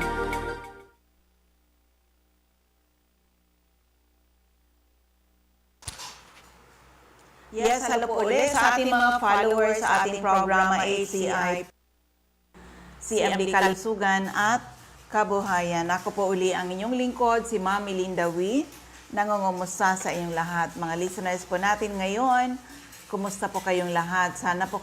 Yes, hello po ulit sa ating mga followers sa ating programa ACI, CMD Kalusugan at Kabuhayan. Ako po uli ang inyong lingkod, si Ma'am Melinda Wee. Nangungumusta sa inyong lahat. Mga listeners po natin ngayon, kumusta po kayong lahat? Sana po